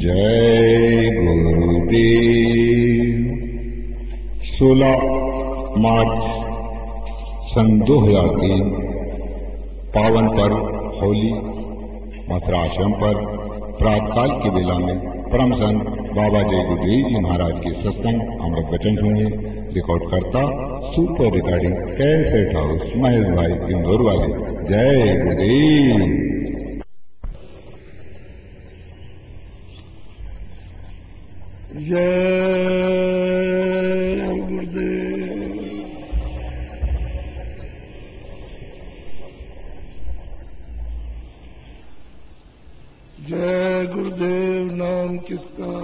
जय गुरुदेव। 16 मार्च सन 2003 पावन पर्व होली मथुरा आश्रम पर प्रातकाल की वेला में परम संत बाबा जय गुरुदेव जी महाराज के सत्संग अमृत वचन सुनिए। रिकॉर्ड करता super recording cassette house Mahesh भाई इंदौर वाले। जय गुरुदेव। जय गुरुदेव। जय गुरुदेव नाम किसका,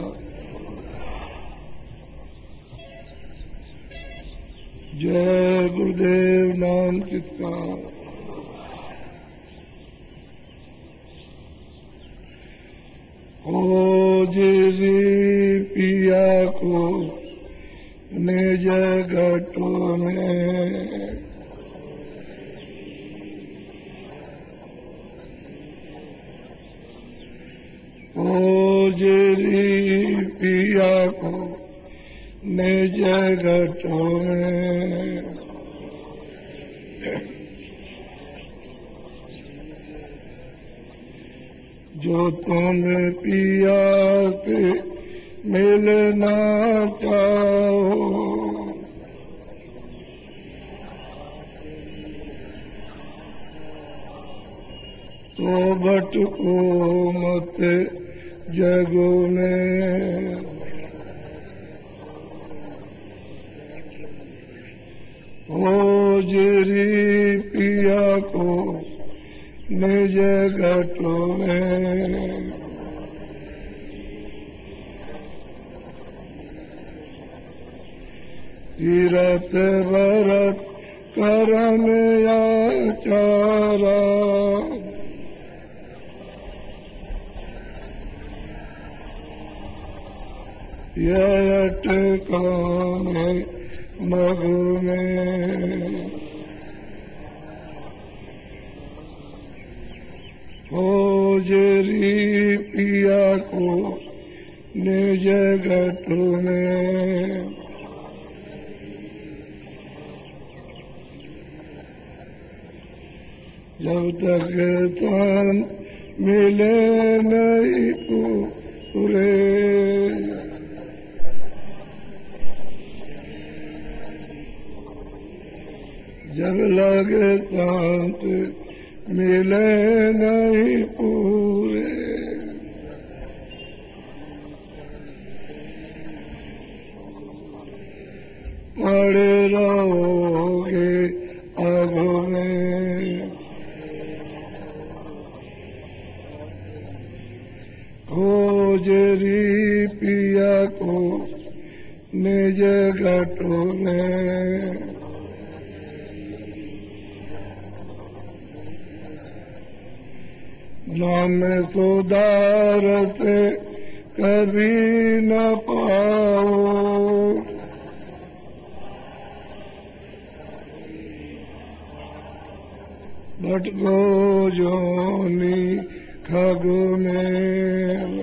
जय गुरुदेव नाम किसका। ओ जिरी पिया को निज घटों में, ओ जिरी पिया को निज घटों में, जो तुम पिया से मिलना चाहो, तो भटको मत जग में। ओ जिरी पिया को निज घटों में, तीरथ भरत करन आचारा, यह अटकाने मग में। ओ जिरी पिया को निज घटों में, जब तक तन मिले नहीं पूरे, जब लगे तंत मिले नहीं पूरे, पड़े रहोगे आगों में। हो जिरी पिया को निज घटों में, नाम सुधारत कभी न पाओ, भटको जोनी खग में।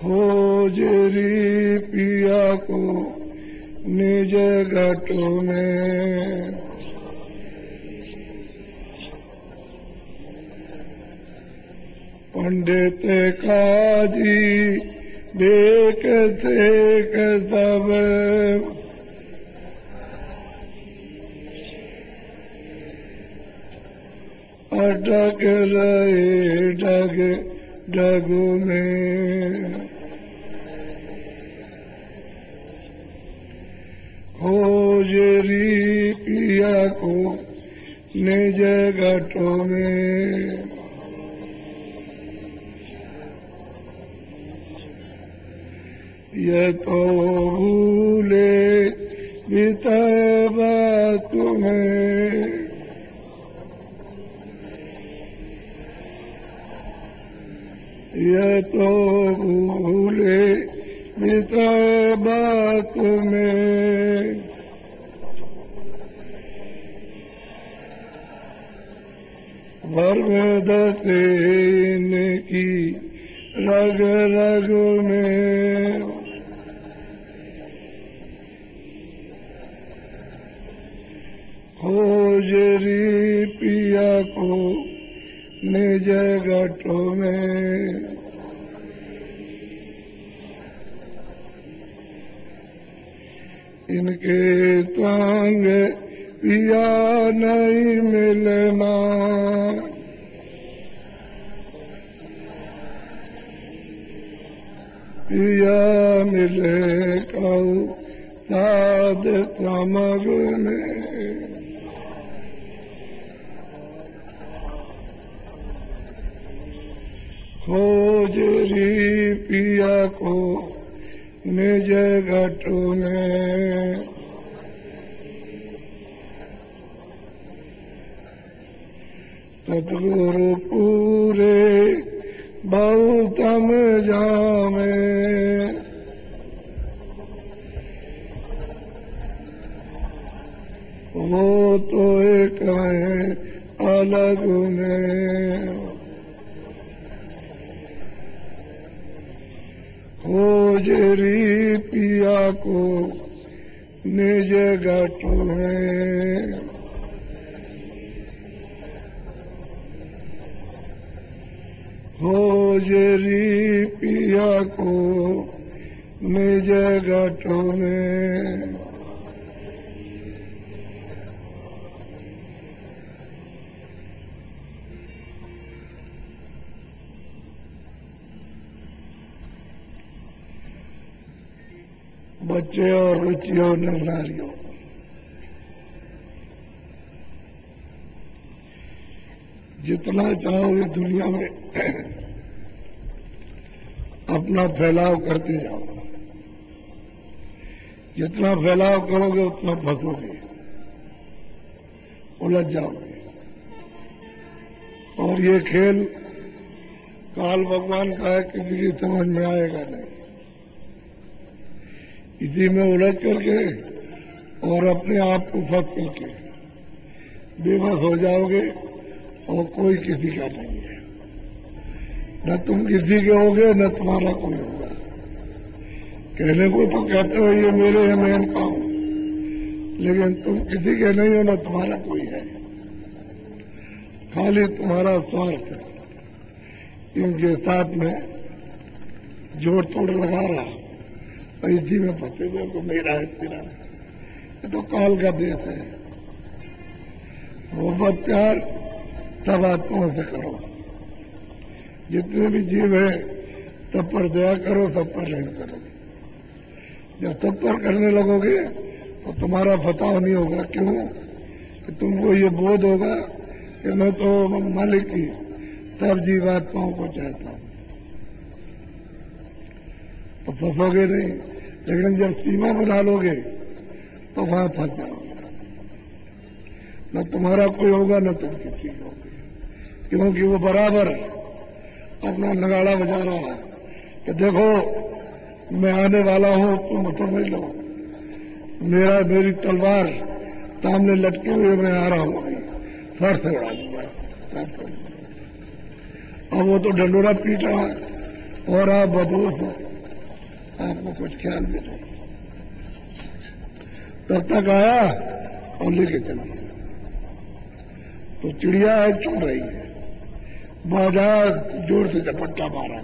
हो जिरी पिया को निज घटों में, पंडित काजी देखते सब, अटक रहे डग डग में। हो जिरी पिया को निज घटों में, ये तो भूले बीते बात में, ये तो भूले बीते बात में। वर्म दसे इनकी रग रग में, खोजरी पिया को निज गठों में, इनके संग पिया नहीं मिलना, पिया मिले कऊ साध समग में, खोजरी पिया को निज घटों में, सतगुरु पूरे बहुतम जामे, वो तो एक है अलग में, खोजरी पिया को निज घटों में, खोजरी पिया को निज घटों में, बच्चे और रुचियों नारियों, जितना चाहोगे दुनिया में अपना फैलाव करते जाओ, जितना फैलाव करोगे उतना फंसोगे, उलझ जाओगे। और ये खेल काल भगवान का है, किसी की समझ में आएगा नहीं। इसी में उलझ करके और अपने आप को फंस करके बेबस हो जाओगे और कोई किसी का नहीं है, न तुम किसी के होगे न तुम्हारा कोई होगा। कहने को तो कहते हो ये मेरे है मैं इनका हूं, लेकिन तुम किसी के नहीं हो, न तुम्हारा कोई है, खाली तुम्हारा स्वार्थ है। इनके साथ में जोड़ तोड़ लगा रहा, इसी में फंसे हुए को मेरा है तेरा है, ये तो काल का देश है। मोहब्बत प्यार सब आत्माओं से करो, जितने भी जीव है सब पर दया करो, सब पर रहम करो। जब सब पर करने लगोगे तो तुम्हारा फताव नहीं होगा। क्यों? कि तुमको ये बोध होगा कि मैं तो मालिक की सब जीवात्माओं को चाहता हूं, तो फंसोगे नहीं। लेकिन जब सीमा बना लोगे तो वहां फंस जाओगे, न तुम्हारा कोई होगा न तुम किसी को होगे, क्योंकि वो बराबर अपना नगाड़ा बजा रहा है कि देखो मैं आने वाला हूं, तुम समझ लो मेरी तलवार सामने लटके हुए मैं आ रहा हूं, सर से उड़ा दूंगा। अब वो तो डंडोरा पीट रहा है और आप बदोश हो, आपको कुछ ख्याल भी नहीं। तब तक आया और लेके चल दिया। तो चिड़िया है चुन रही है, बाजार जोर से झपट्टा मारा,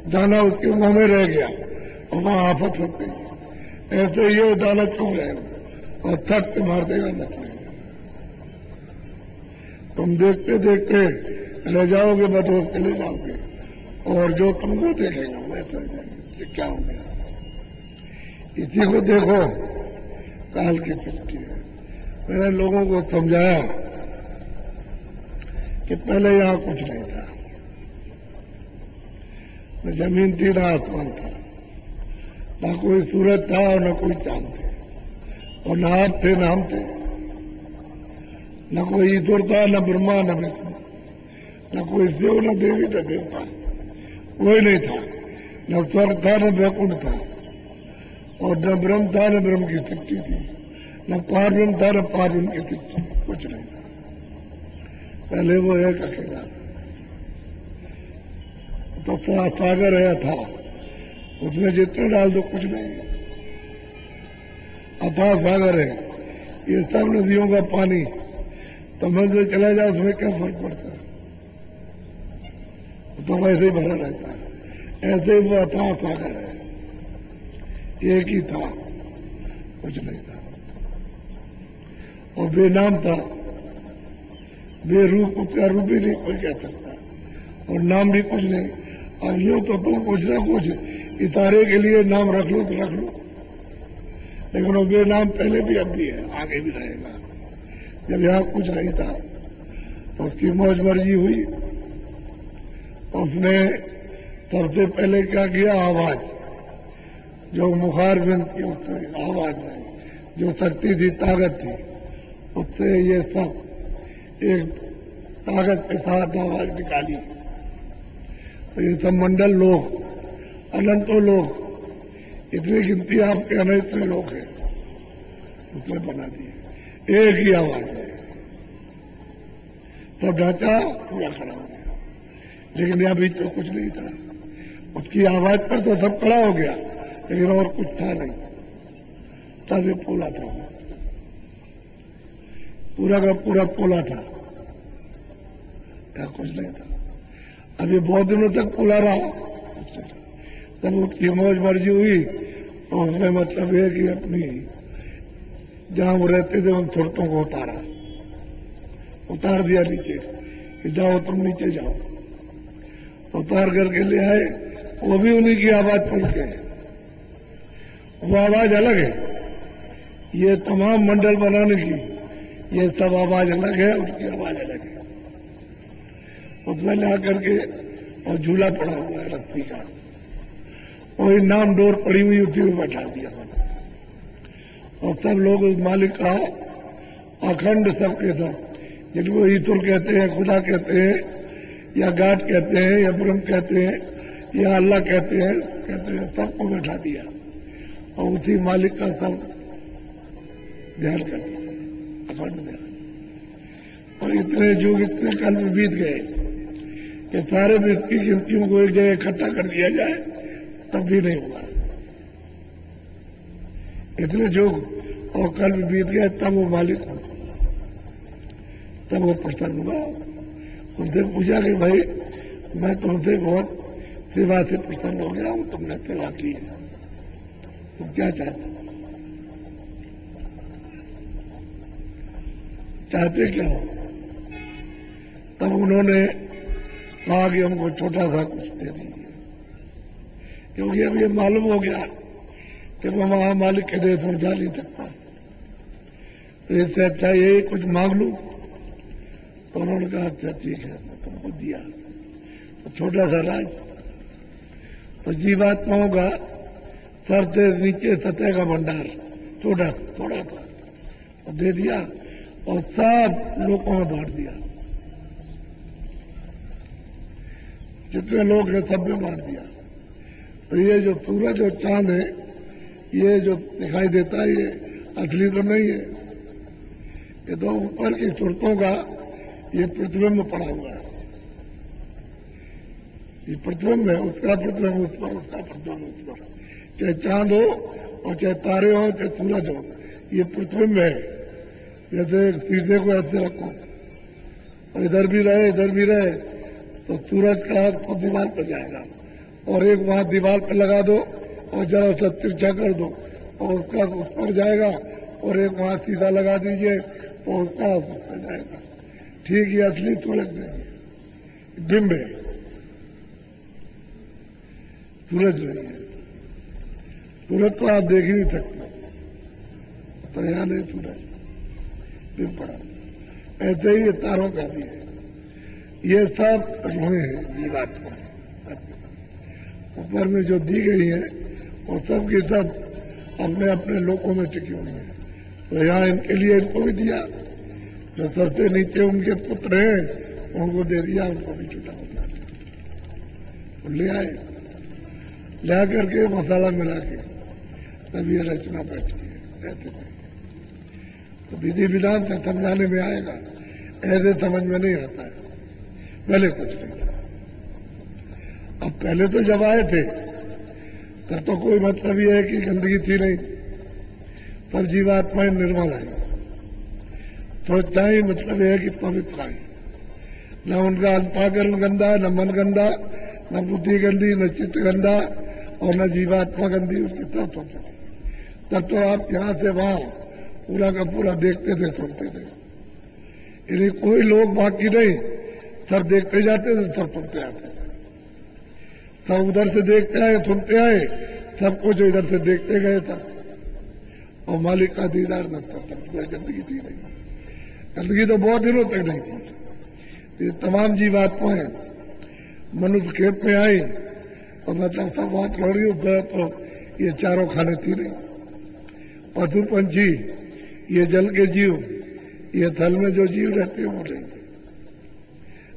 दाना उसके मुंह में रह गया और वहां आफत हो गई। ऐसे ये दाना चुन रहे और थक से मार देगा मछली। तुम देखते देखते रह जाओगे, बदोश चले जाओगे, और जो तुमको देखेगा वैसे जाएंगे। क्या हो गया? इसी को देखो काल की सृष्टि है। मैंने लोगों को समझाया कि पहले यहां कुछ नहीं था, न जमीन थी न आसमान था, न कोई सूरज था और न कोई चांद थे, और न आप थे न हम थे, न कोई ईश्वर था न ब्रह्मा न विष्णु, न कोई देव न देवी न देवता, कोई नहीं था। न स्वर्ग था न वैकुंठ था, और न ब्रह्म था न ब्रह्म की शक्ति थी, न पार ब्रह्म था न पार ब्रह्म की शक्ति, कुछ नहीं था। पहले वो एक अकेला तो सागर है था, उसमें जितने डाल दो कुछ नहीं, अथाह सागर है। ये सब नदियों का पानी समुद्र में चला जाए उसमें क्या फर्क पड़ता है, तो वैसे ही भरा रहता है। ऐसे ही वो अथाह सागर है, एक ही था, कुछ नहीं था, और बेनाम था, बेरूप, उसका रूप भी नहीं कोई कह सकता, और नाम भी कुछ नहीं। अब यूं तो तुम कुछ ना कुछ इशारे के लिए नाम रख लो तो रख लो, लेकिन वो बेनाम पहले भी अब भी है, आगे भी रहेगा। जब यहाँ कुछ नहीं था तो उसकी मौज मर्जी हुई, उसने सबसे पहले क्या किया, आवाज, जो मुखार बिंद की उसकी आवाज में जो शक्ति थी, ताकत थी, उससे ये सब एक ताकत के साथ आवाज निकाली। तो ये सब मंडल लोग, अनंतों लोग, इतनी गिनती आपके अन इतने लोग हैं, उसने बना दिए एक ही आवाज है, तो ढांचा पूरा खड़ा हो गया। लेकिन यहाँ बीच तो कुछ नहीं था, उसकी आवाज पर तो सब खड़ा हो गया, लेकिन और कुछ था नहीं, सब ये पोला था, पूरा का पूरा पोला था, क्या कुछ नहीं था। अब ये बहुत दिनों तक पोला रहा, तब उसकी मौज मर्जी हुई, तो उसने मतलब है कि अपनी जहां वो रहते थे उन छोटों को उतार दिया नीचे, कि जाओ तुम नीचे जाओ। उतार करके ले आए, वो भी उन्हीं की आवाज सुन के, वो आवाज अलग है, ये तमाम मंडल बनाने की ये सब आवाज अलग है, उसकी आवाज अलग है। उसमें ला करके और झूला पड़ा हुआ है रस्सी का, वही नाम डोर पड़ी हुई उसी में बैठा दिया, और सब लोग उस मालिक का अखंड सबके सब, जिनको ईश्वर कहते हैं, खुदा कहते हैं, या गाड कहते हैं, या ब्रह्म कहते हैं, या अल्लाह कहते हैं, सबको बैठा दिया और उसी मालिक का सब ध्यान कर दिया, अखंड ध्यान। और इतने युग, इतने काल में बीत गए कि सारे विश्व की गिनतियों को एक जगह इकट्ठा कर दिया जाए तब भी नहीं हुआ। इतने युग और कल भी बीत गए, तब वो मालिक हो, तब वो प्रसन्न हुआ। उनसे पूछा कि भाई मैं तुमसे बहुत सेवा से प्रसन्न हो गया हूं, तुमने सेवा की है, तुम क्या चाहते क्या हो? तब उन्होंने कहा कि हमको छोटा सा कुछ दे दीजिए, क्योंकि अब ये मालूम हो गया कि मैं वहां मालिक के देश में जा नहीं सकता, तो इससे अच्छा यही कुछ मांग लूं। तो उन्होंने कहा अच्छा ठीक है, मैं तुमको दिया, तो छोटा सा राज, तो जीवात्माओं का सर से नीचे सतह का भंडार थोड़ा था, तो दे दिया और सब लोगों में बांट दिया, जितने लोग हैं सब में बांट दिया। तो ये जो सूरज और चांद है, ये जो दिखाई देता है, ये असली तो नहीं है, ये तो ऊपर की सुरतों का ये प्रतिबिंब पड़ा हुआ है, ये प्रतिबिंब है, उसका प्रतिबिंब उस पर, उसका प्रतिबिंब उस पर, चाहे चांद हो और चाहे तारे हो, चाहे सूरज हो, ये प्रतिबिंब है। जैसे शीशे को ऐसे रखो और इधर भी रहे तो सूरज का तो दीवार पर जाएगा, और एक वहां दीवार पर लगा दो और जरा सा तिरछा कर दो और उसका उस पर जाएगा, और एक वहां सीधा लगा दीजिए तो उसका उस पर जाएगा। ठीक है, असली सूरज नहीं, बिंब है, सूरज नहीं है। सूरज तो आप देख ही नहीं सकते, तो यहां नहीं सूरज, बिंब पड़ा। ऐसे ही ये तारों का भी है, ये सब रूहें हैं, जीवात्मा ऊपर में जो दी गई है वो सब की सब अपने अपने लोकों में टिकी हुई है। तो यहाँ इनके लिए इनको भी दिया, जो सबसे नीचे उनके पुत्र हैं उनको दे दिया, उनको भी छुटा बना दिया, ले आए, ला करके मसाला मिला के तब ये रचना बैठती है। ऐसे तो विधि विधान से समझाने में आएगा, ऐसे समझ में नहीं आता है। पहले कुछ नहीं था। अब पहले तो जब आए थे तब तो कोई मतलब ये है कि गंदगी थी नहीं, पर जीवात्माएं निर्मल आई, सोचता ही मतलब यह है कि पवित्र आई। न उनका अंतःकरण गंदा, न मन गंदा, न बुद्धि गंदी, न चित्त गंदा, और न जीवात्मा गंदी उसकी तब तो आप यहाँ से वहां पूरा का पूरा देखते थे, सुनते थे। यानी कोई लोग बाकी नहीं, सब देखते जाते थे, सब सुनते आते थे। सब उधर से देखते आए, सुनते आए, सब कुछ इधर से देखते गए था। और मालिक का दीदार न था, तब कोई गंदगी थी नहीं। गंदगी तो बहुत दिनों तक नहीं थी। ये तमाम जीवात्माएं मनुष्य खेत में आई और मतलब सब बात लड़ गई, उधर तो ये चारों खाने थी नहीं। पशु पंछी, ये जल के जीव, ये थल में जो जीव रहते हैं वो नहीं,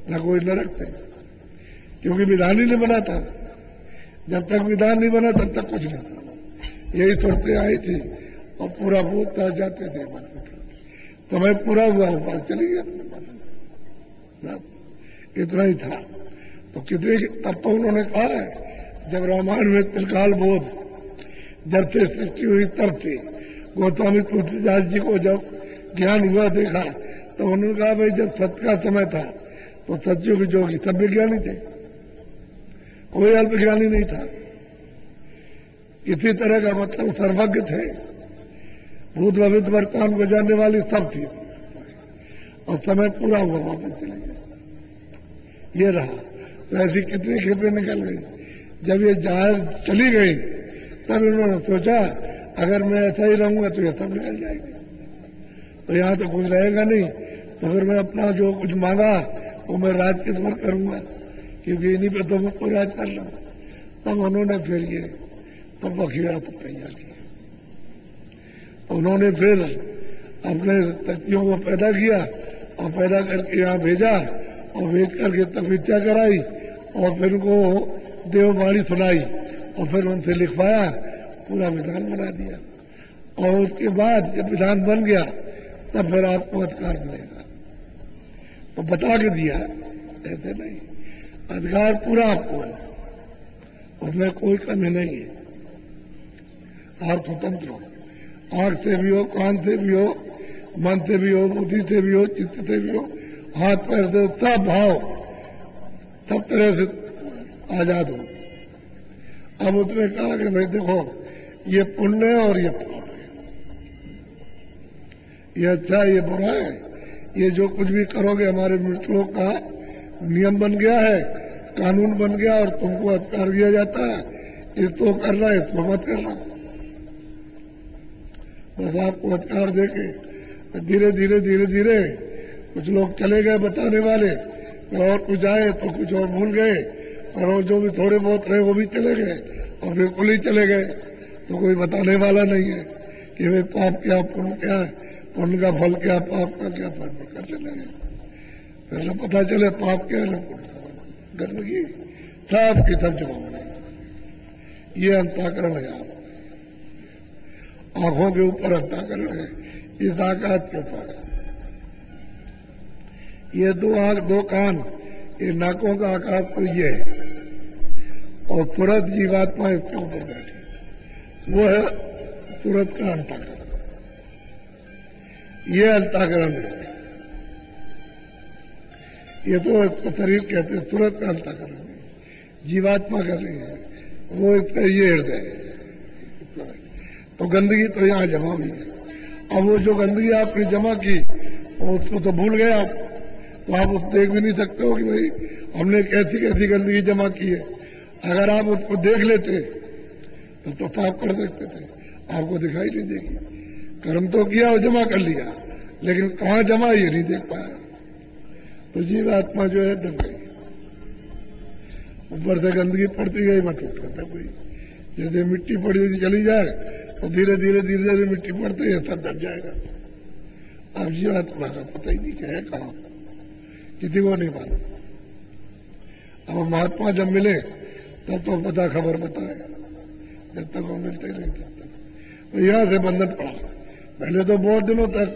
न कोई नरक थे, क्योंकि विधान ही नहीं बना था। जब तक विधान नहीं बना तब तक कुछ नहीं था। यही सुनते आई थी और पूरा बोलता जाते थे। समय पूरा हुआ, ऊपर चली गया, इतना ही था। तो कितने तब तो उन्होंने कहा है, जब रामायण में त्रिकाल बोध जब से सृष्टि हुई तब से गौतमी तुलसीदास जी को जब ज्ञान हुआ देखा तो उन्होंने कहा भाई जब सत्य का समय था तो सत्युग जोगी सब विज्ञानी थे, कोई अल्पज्ञानी नहीं था। किसी तरह का मतलब सर्वज्ञ थे, भूत भविष्य वर्तमान को जानने वाली सब थी। और समय पूरा हुआ, वापस चले गए। ये रहा। तो ऐसी कितनी खेपें निकल गई। जब ये जहाज चली गई तब उन्होंने सोचा अगर मैं ऐसा ही रहूंगा तो ये सब निकल जाएगी, तो यहाँ तो कुछ रहेगा नहीं। तो फिर मैं अपना जो कुछ मांगा वो मैं राज किस पर करूंगा, क्योंकि इन्हीं पे तो मुझको राज कर रहा हूं। तब उन्होंने फिर ये तब वखीरा तो तैयार किया। उन्होंने फिर अपने तकियों को पैदा किया और पैदा करके यहाँ भेजा और भेज करके तपस्या कराई और फिर उनको देववाणी सुनाई और फिर उनसे लिखवाया, पूरा विधान बना दिया। और उसके बाद जब विधान बन गया तब फिर आपको अधिकार मिलेगा, तो बता के दिया, ऐसे नहीं। अधिकार पूरा आपको है, उसमें कोई कमी नहीं है। आप स्वतंत्र हो, आंख से भी हो, कान से भी हो, मन से भी हो, बुद्धि से भी हो, चित्त से भी हो, हाथ पैर से, सब भाव सब तरह से आजाद हो। अब उसने कहा कि भाई देखो ये पुण्य है और ये पाप है, ये अच्छा है, ये बुरा है, ये जो कुछ भी करोगे हमारे मृत्यु का नियम बन गया है, कानून बन गया और तुमको अधिकार दिया जाता है, ये तो कर रहा है, तो मत करना। बस आपको अधिकार देके धीरे धीरे धीरे धीरे कुछ लोग चले गए बताने वाले, और कुछ आए तो कुछ और भूल गए, और जो भी थोड़े बहुत रहे वो भी चले गए और बिल्कुल ही चले गए। तो कोई बताने वाला नहीं है कि वे पाप क्या पुण्य क्या, पुण्य का फल क्या, पाप का क्या फल, कर लेंगे। पहले पता चले पाप क्या है, गंदगी सब की सब जमा बनेगी। ये अंताकरण है, आप आंखों के ऊपर अंताकरण है, इस आकाश के ऊपर ये दो आंख दो कान, ये नाकों का आकाश तो ये है, और तुरंत जीवात्मा इसके ऊपर बैठी, वो है तुरंत का अंताकरण। ये अंताकरण है, ये तो इसको शरीर कहते हैं, तुरंत का अंताकरण है। जीवात्मा कर रही है वो इसका ये हृदय है। तो गंदगी तो यहाँ जमा हुई है। अब वो जो गंदगी आपने जमा की उसको तो भूल गए आप, तो आप उस देख भी नहीं सकते हो कि भाई हमने कैसी कैसी गंदगी जमा की है। अगर आप उसको देख लेते तो साफ कर सकते थे, आपको दिखाई नहीं देगी। कर्म तो किया और जमा कर लिया, लेकिन कहाँ जमा ये नहीं देख पाया। तो जीवात्मा जो है दब गई, ऊपर से गंदगी पड़ती गई, मत दब गई। जैसे मिट्टी पड़ी चली जाए तो धीरे धीरे धीरे धीरे मिट्टी पड़ती है, सब दब जाएगा। अब जीवात्मा का पता ही नहीं क्या है, कहाँ, किसी को नहीं मालूम। अब महात्मा जब मिले तब तो पता खबर बताएगा, जब तक वो मिलते नहीं तब तक। तो यहाँ से बंधन पड़ा। पहले तो बहुत दिनों तक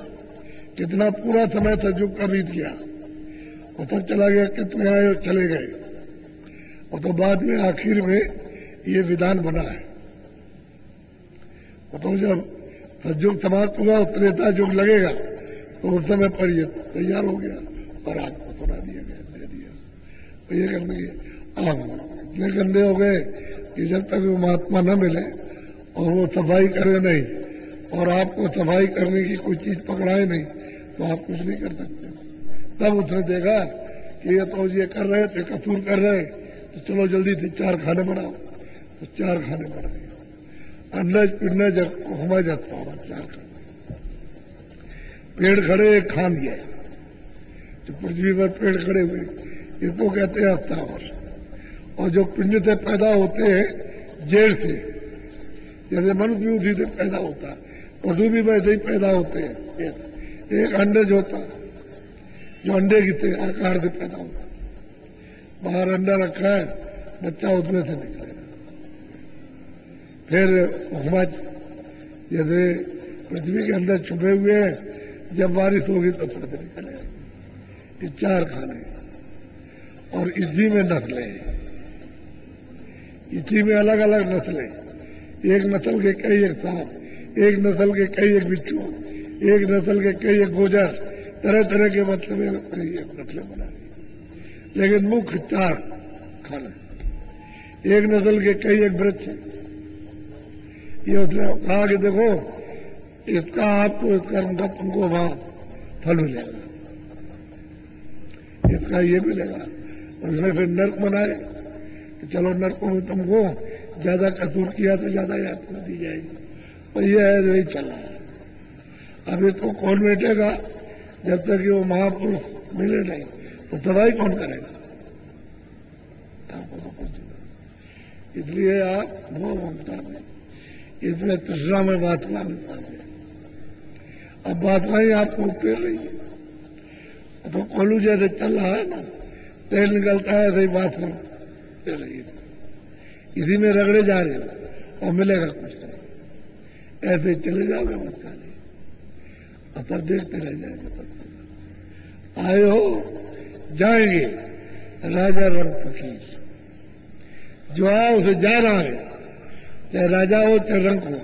कितना पूरा समय सतयुग का बीत गया, वो सब चला गया, कितने आए और चले गए। और तो बाद में आखिर में ये विधान बना है। तो जब सतयुग समाप्त हुआ और त्रेता युग लगेगा तो उस समय पर ये तैयार हो गया और आपको सुना दिया गया, दे दिया। तो ये करने के आप इतने गंदे हो गए कि जब तक वो महात्मा न मिले और वो सफाई करे नहीं और आपको सफाई करने की कोई चीज पकड़ाए नहीं तो आप कुछ नहीं कर सकते। तब उसने देखा कि ये तो ये कर रहे थे, कसूर कर रहे, तो चलो जल्दी से 4 खाने बनाओ। तो 4 खाने बनाए, अन्नज पिंडज हुआ जाता होगा 4 खाने। पेड़ खड़े, एक खान दिया। जो पृथ्वी पर पेड़ खड़े हुए इसको कहते हैं अवतार। और जो पिंड से पैदा होते हैं जेड़ से, जैसे मनुष्य भी उसी से पैदा होता है, पशु भी वैसे ही पैदा होते हैं। एक अंडज होता है जो अंडे के आकार से पैदा होता है, बाहर अंडा रखा है, बच्चा उसमें से निकलेगा। फिर हुमज, जैसे पृथ्वी के अंदर छुपे हुए हैं, जब बारिश होगी तो फिर से निकलेगा। ये 4 खाने और इसी में नस्लें, इसी में अलग अलग नस्लें, एक नस्ल के कई एक सांप, एक नस्ल के कई एक बिच्छू, एक नस्ल के कई एक गोजर, तरह तरह के मतलब एक नस्लें बना दी। लेकिन मुख्य 4 खाने, एक नस्ल के कई एक वृक्ष। ये उसने कहा कि देखो इसका आपको इस कर्म का तुमको वहां फल मिलेगा, इसका ये मिलेगा। उसने फिर नर्क बनाए कि चलो नर्कों में तुमको ज्यादा कसूर किया तो ज्यादा यातना दी जाएगी। और ये है वही चल रहा है। अब इसको कौन बैठेगा जब तक कि वो महापुरुष मिले नहीं, तो सफाई कौन करेगा? आपको तो कुछ नहीं। इसलिए आप वो ममता में, इसमें तृष्णा में वासना में पाते। अब वासना ही आपको उपेर रही है। तो कोलू जैसे चल रहा है ना, तेल निकलता है, ऐसे ही वासना उपेर रही है। इसी में रगड़े जा रहे हो और मिलेगा कुछ नहीं। ऐसे चले जाओगे बच्चा नहीं, असर देखते रह जाएंगे। आए हो जाएंगे, राजा रंग फकीर जो आया उसे जा रहा है, चाहे राजा हो चाहे रंग हो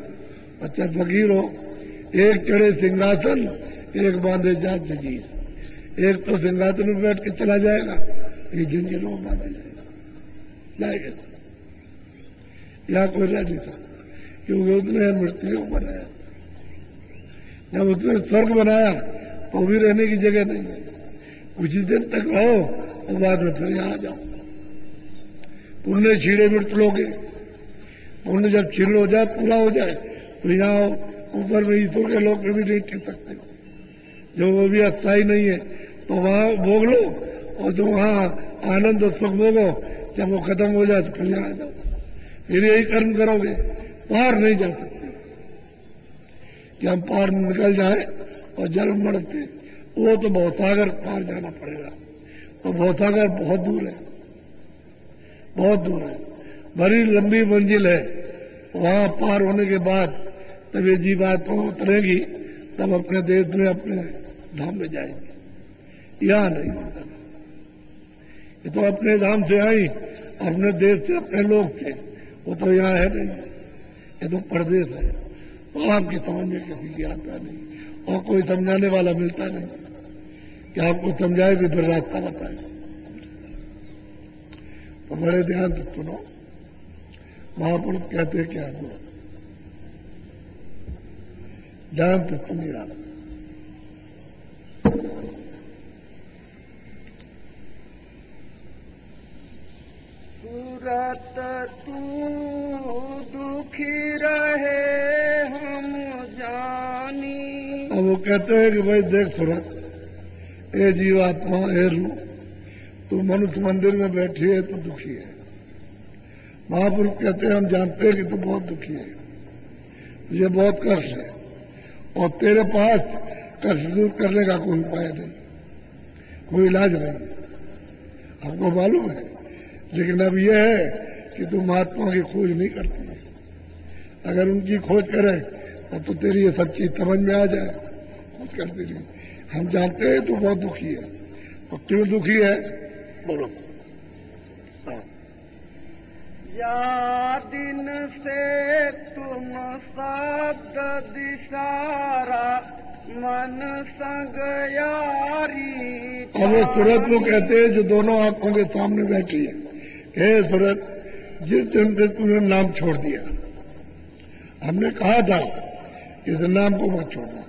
और चाहे फकीर हो। एक चढ़े सिंहासन, एक बांधे जात जंजीर। एक तो सिंहासन में बैठ के चला जाएगा, एक जंजीरों में बांधा जाएगा। यहाँ कोई रह नहीं सकता, क्योंकि उसने मृत्यु बनाया। जब उसने स्वर्ग बनाया तो भी रहने की जगह नहीं है। कुछ ही दिन तक रहो और बाद में फिर यहाँ जाओ। पुण्य छीड़े मृत लोगे, पुण्य जब छीड़ हो जाए, पूरा हो जाए, तो यहाँ ऊपर में ईश्वर के लोग भी नहीं टिक सकते। जो वो भी अस्थाई नहीं है तो वहां भोग लो, और जो वहां आनंद और सुख भोगो, जब वो खत्म हो जाए तो फिर यहाँ जाओ। फिर यही कर्म करोगे, पार नहीं जा सकते। कि हम पार निकल जाए और जन्म मरते, वो तो भवसागर पार जाना पड़ेगा। और भवसागर बहुत दूर है, बहुत दूर है, बड़ी लंबी मंजिल है। वहां पार होने के बाद तब ये जीवात्मा उतरेगी, तब अपने देश में अपने धाम में जाएंगे। यहां नहीं होता। ये तो अपने धाम से आई, अपने देश से अपने लोग थे, वो तो यहाँ है नहीं। ये तो परदेश है, तो आपकी समझ में किसी की आता नहीं और कोई समझाने वाला मिलता नहीं कि आपको समझाए भी फिर रास्ता बताए। तो बड़े ध्यान से सुनो, महापुरुष कहते क्या हुआ, ध्यान से सुनिए आप। सूरत तू दुखी रहे हम जानी। अब वो कहते हैं कि भाई देख सूरत, ए जीवात्मा, ए रू, तू मनुष्य मंदिर में बैठी है तो दुखी है। महापुरुष कहते हैं हम जानते हैं कि तू बहुत दुखी है, तुझे बहुत कष्ट है और तेरे पास कष्ट दूर करने का कोई उपाय नहीं, कोई इलाज नहीं, हमको मालूम है। लेकिन अब यह है कि तू महात्मा की खोज नहीं करती है। अगर उनकी खोज करे तो तेरी ये सब चीज समझ में आ जाए, खोज करती नहीं। हम जानते हैं तू बहुत दुखी है, तो क्यों दुखी है? बोलो। हाँ। या दिन से तुम शब्द दिशारा मन संग यारी। अब वो सूरत को कहते हैं जो दोनों आंखों के सामने बैठी है। हे सूरत, जिस दिन से तूने नाम छोड़ दिया, हमने कहा था इस नाम को मत छोड़ना,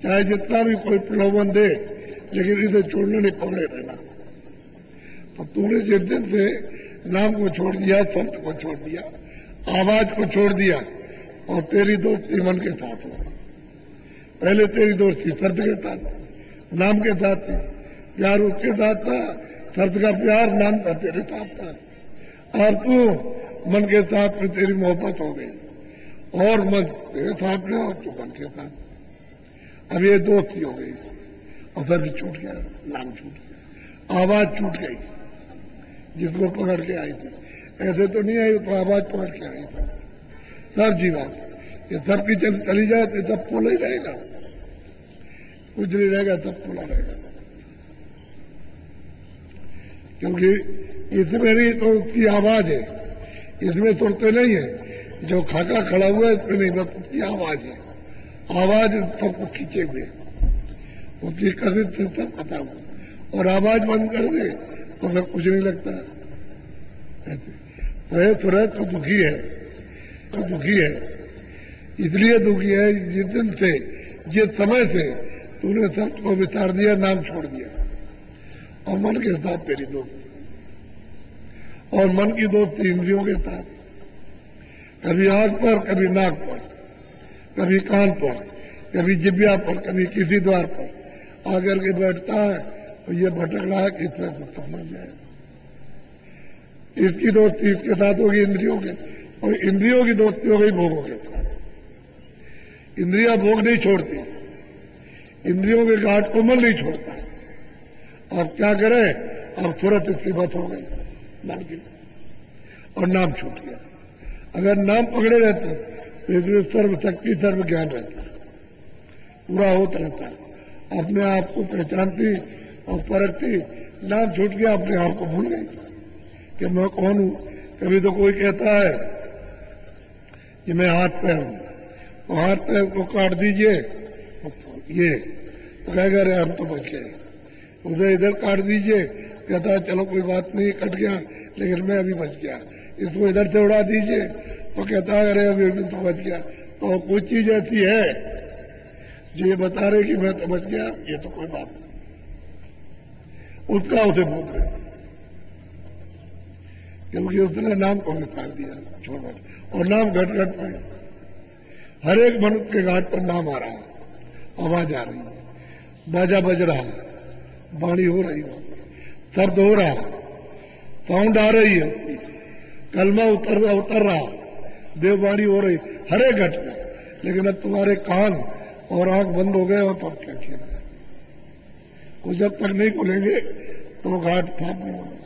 चाहे जितना भी कोई प्रलोभन दे, लेकिन इसे छोड़ने नहीं, पकड़े रहना। तो तूने जिस दिन से नाम को छोड़ दिया, शब्द को छोड़ दिया, आवाज को छोड़ दिया, और तेरी दोस्ती मन के साथ हो। पहले तेरी दोस्ती शब्द के साथ, नाम के साथ थी, प्यार उसके साथ था, शब्द का प्यार, नाम का तेरे साथ था। और तू मन के साथ में तेरी मोहब्बत हो गई, और मन तेरे साथ में और तू मन के साथ। अब ये दोस्ती हो गई, और शब्द छूट गया, नाम छूट गया, आवाज छूट गई जिसको पकड़ के आई थी। ऐसे तो नहीं आई, तो आवाज पकड़ के आई थी। सब जीवा ये सब की चली जाए तो सब पोला ही रहेगा, कुछ नहीं रहेगा, सब पोला रहेगा। क्योंकि इसमें नहीं तो उसकी आवाज है, इसमें सुनते नहीं है। जो खाका खड़ा हुआ है इसमें नहीं, बस उसकी आवाज है। आवाज सबको खींचे हुए, उसकी कसरत से सब पता हो, और आवाज बंद कर दे तो फिर कुछ नहीं लगता। ऐसे सूरज तो दुखी है, तो दुखी है, इसलिए दुखी है जिस दिन से, जिस समय से तूने शब्द को विस्तार दिया, नाम छोड़ दिया, और मन के साथ तेरी दोस्ती, और मन की दोस्ती इंद्रियों के साथ, कभी आंख पर, कभी नाक पर, कभी कान पर, कभी जिब्या पर, कभी किसी द्वार पर आकर के बैठता है, तो ये भटक रहा है कि इस तरह से समझ जाए। इसकी दोस्ती इसके साथ होगी इंद्रियों के, और इंद्रियों की दोस्ती हो गई भोगों के साथ। इंद्रियां भोग नहीं छोड़ती, इंद्रियों के घाट को मन नहीं छोड़ता। अब क्या करे, अब तुरंत इसकी बात हो गई मन की, और नाम छूट गया। अगर नाम पकड़े रहते तो इसमें सर्वशक्ति सर्व ज्ञान रहता, पूरा होता रहता, अपने आप को पहचानती और परखती। नाम छूट गया, अपने आप को भूल गई कि मैं कौन हूं। कभी तो कोई कहता है कि मैं हाथ पैर हूं, तो हाथ पैर को काट दीजिए, ये तो कहेगा अरे हम तो बच गए। उधर इधर काट दीजिए, कहता है चलो कोई बात नहीं, कट गया लेकिन मैं अभी बच गया। इसको इधर से उड़ा दीजिए तो कहता है अरे अभी तो बच गया। तो कुछ चीज ऐसी है जो ये बता रहे कि मैं तो बच गया, ये तो कोई बात नहीं, उसका उसे भूल गए, क्योंकि उसने नाम को निकाल दिया, छोड़। और नाम घट घट में हर एक मनुष्य के घाट पर नाम आ रहा है, आवाज आ रही है, बाजा बज रहा है, वाणी हो रही है, शब्द हो रहा, साउंड आ रही है, कलमा उतर रहा, देववाणी हो रही, हर एक घट में। लेकिन अब तुम्हारे कान और आंख बंद हो गए, और तो क्या किया, वो जब तक नहीं खुलेंगे तो घाट साफ नहीं होगा।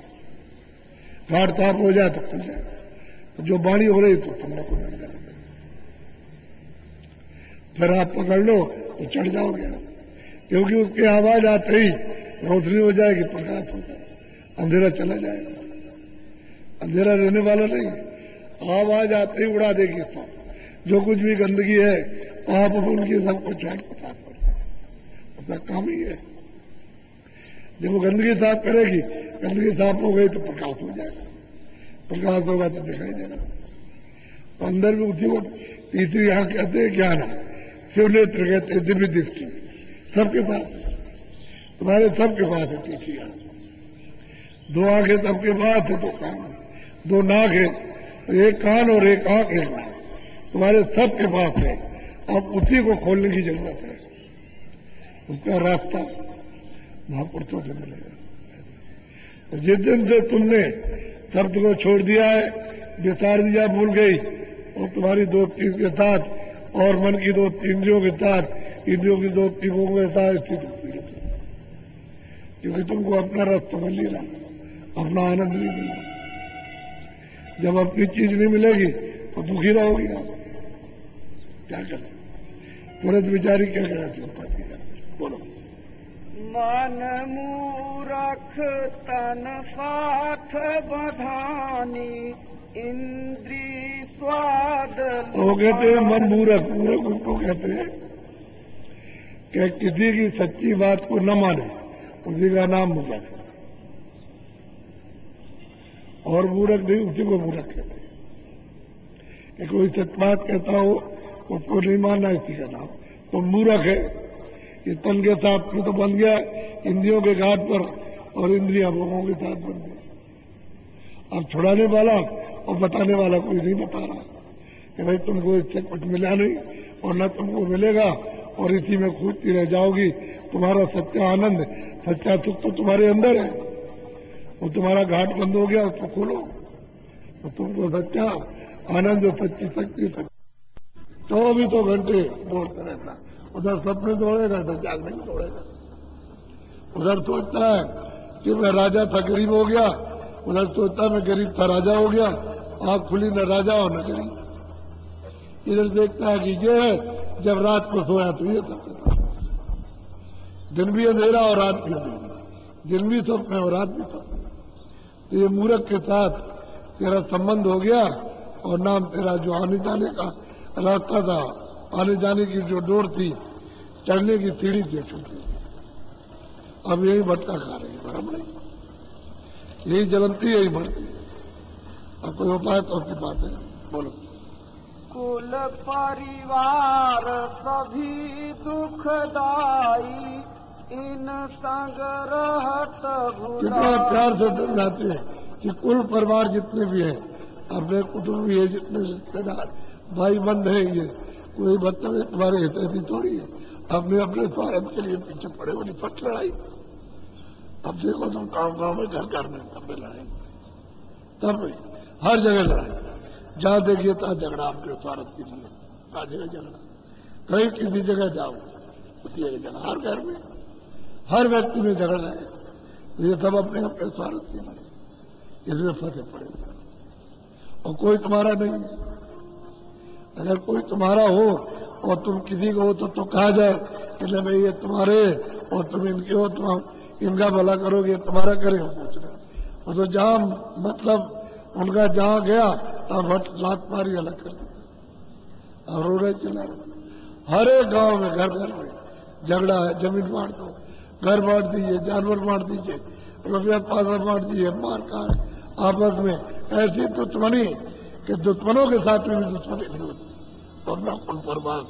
घाट साफ हो जाए तो खुल जाए, जो वाणी हो रही तो तुमने को मिल जाएगा। फिर आप पकड़ लो तो चढ़ जाओगे, क्योंकि उसकी आवाज आते ही रोशनी हो जाएगी, प्रकाश हो जाएगा, अंधेरा चला जाएगा। अंधेरा रहने वाला नहीं, आवाज आते ही उड़ा देगी सब, जो कुछ भी गंदगी है पाप उनकी सबको छाट को साफ कर, उसका काम ही है। जब वो गंदगी साफ करेगी, गंदगी साफ हो गई तो प्रकाश हो जाएगा, प्रकाश होगा तो दिखाई देगा। तो अंदर भी उसी वक्त तीसरी आंख कहते हैं ज्ञान, शिवनेत्र कहते हैं दिव्य दृष्टि, सबके पास, तुम्हारे सबके पास है तीसरी आंख। दो आंखें सबके पास है, दो कान, दो नाक है, एक कान और एक आंख है, तुम्हारे सबके पास है। अब उसी को खोलने की जरूरत है, उसका रास्ता महापुरुषों से मिलेगा। जिस दिन से तुमने शब्द को छोड़ दिया है, विस्तार दिया, भूल गई, और तुम्हारी दोस्ती के साथ और मन की दोस्ती इंद्रियों के साथ, इंद्रियों की दोस्ती भोगों के साथ स्थित होती है, क्योंकि तुमको अपना रस तो मिल नहीं रहा, अपना आनंद नहीं मिल रहा। जब अपनी चीज नहीं मिलेगी तो दुखी रहोगी आप, क्या करें। तुरंत विचारी क्या कहना बोलो। मन मूरख तन साथ बधानी इंद्री स्वाद। वो कहते हैं मन मूरख, मूरख उसको कहते हैं कि किसी की सच्ची बात को न माने, उसी का नाम मूरख है। और मूरख नहीं, उसी को मूरख कहते हैं। कि कोई सच बात कहता हो उसको नहीं मानना, इसी का नाम तो मूरख है। ये तन के साथ में तो बन गया इंद्रियों के घाट पर, और इंद्रियां भोगों के साथ बन गई। अब छुड़ाने वाला और बताने वाला कोई नहीं बता रहा कि भाई तुमको इससे कुछ मिला नहीं और न तुमको मिलेगा, और इसी में कूदती रह जाओगी। तुम्हारा सच्चा आनंद, सच्चा सुख तो तुम्हारे अंदर है। वो तुम्हारा घाट बंद हो गया, उसको खोलो तो तुमको सच्चा आनंद, जो सच्ची शक्ति, 24 घंटे दौड़ता रहता। उधर सपने दौड़ेगा, इधर जागने में दौड़ेगा। उधर सोचता है कि मैं राजा था, गरीब हो गया, उधर सोचता है मैं गरीब था, राजा हो गया। आंख खुली, न राजा हो न गरीब। इधर देखता है कि ये है, जब रात को सोया तो ये सब, दिन भी अंधेरा और रात भी अंधेरा, दिन भी स्वप्न और रात भी स्वप्न। तो ये मूर्ख के साथ तेरा संबंध हो गया, और नाम तेरा जो आने जाने का रास्ता था, आने जाने की जो डोर थी, चढ़ने की सीढ़ी थी, छूट गई। अब यही भटका खा रही, भरम नहीं, यही जलनती, यही बढ़ती। अब कोई उपाय तो आपकी बात है, बोलो। कुल परिवार सभी दुखदाई, इन संग रहत कितना प्यार से समझाते हैं कि कुल परिवार जितने भी हैं, अपने कुटुंब है, जितने रिश्तेदार भाई बंद है, ये कोई मतलब तुम्हारे हितैषी थोड़ी है। अपने अपने स्वार्थ के लिए पीछे पड़े हो, निपट लड़ाई। अब देखो तुम गाँव में, घर घर में, तब में लड़ाई, तब में हर जगह लड़ाई। जहाँ देखिए तहाँ झगड़ा, अपने स्वार्थ के लिए हर जगह झगड़ा। कहीं किसी जगह जाओ, उसी जगह झगड़ा, हर घर में, हर व्यक्ति में झगड़ा है। तो ये सब अपने अपने स्वार्थ के लिए, इसमें फंसे पड़े। और कोई तुम्हारा नहीं है। अगर कोई तुम्हारा हो और तुम किसी को हो तो कहा जाए कि नहीं भाई ये तुम्हारे, और तुम इनके हो, तुम इनका भला करोगे, तुम्हारा करे हो पूछ रहे। और तो जहां मतलब उनका जहां गया तब भट लात मारी, अलग कर दिया, और रो रहे चिल्ला रहे। हर एक गांव में, घर घर में झगड़ा है। जमीन बांट दो, घर बांट दीजिए, जानवर बांट दीजिए, रुपया पैसा बांट दीजिए, मार का है आपस में। ऐसी दुश्मनी कि दुश्मनों के साथ में भी दुश्मनी नहीं होती, और न उन पर बात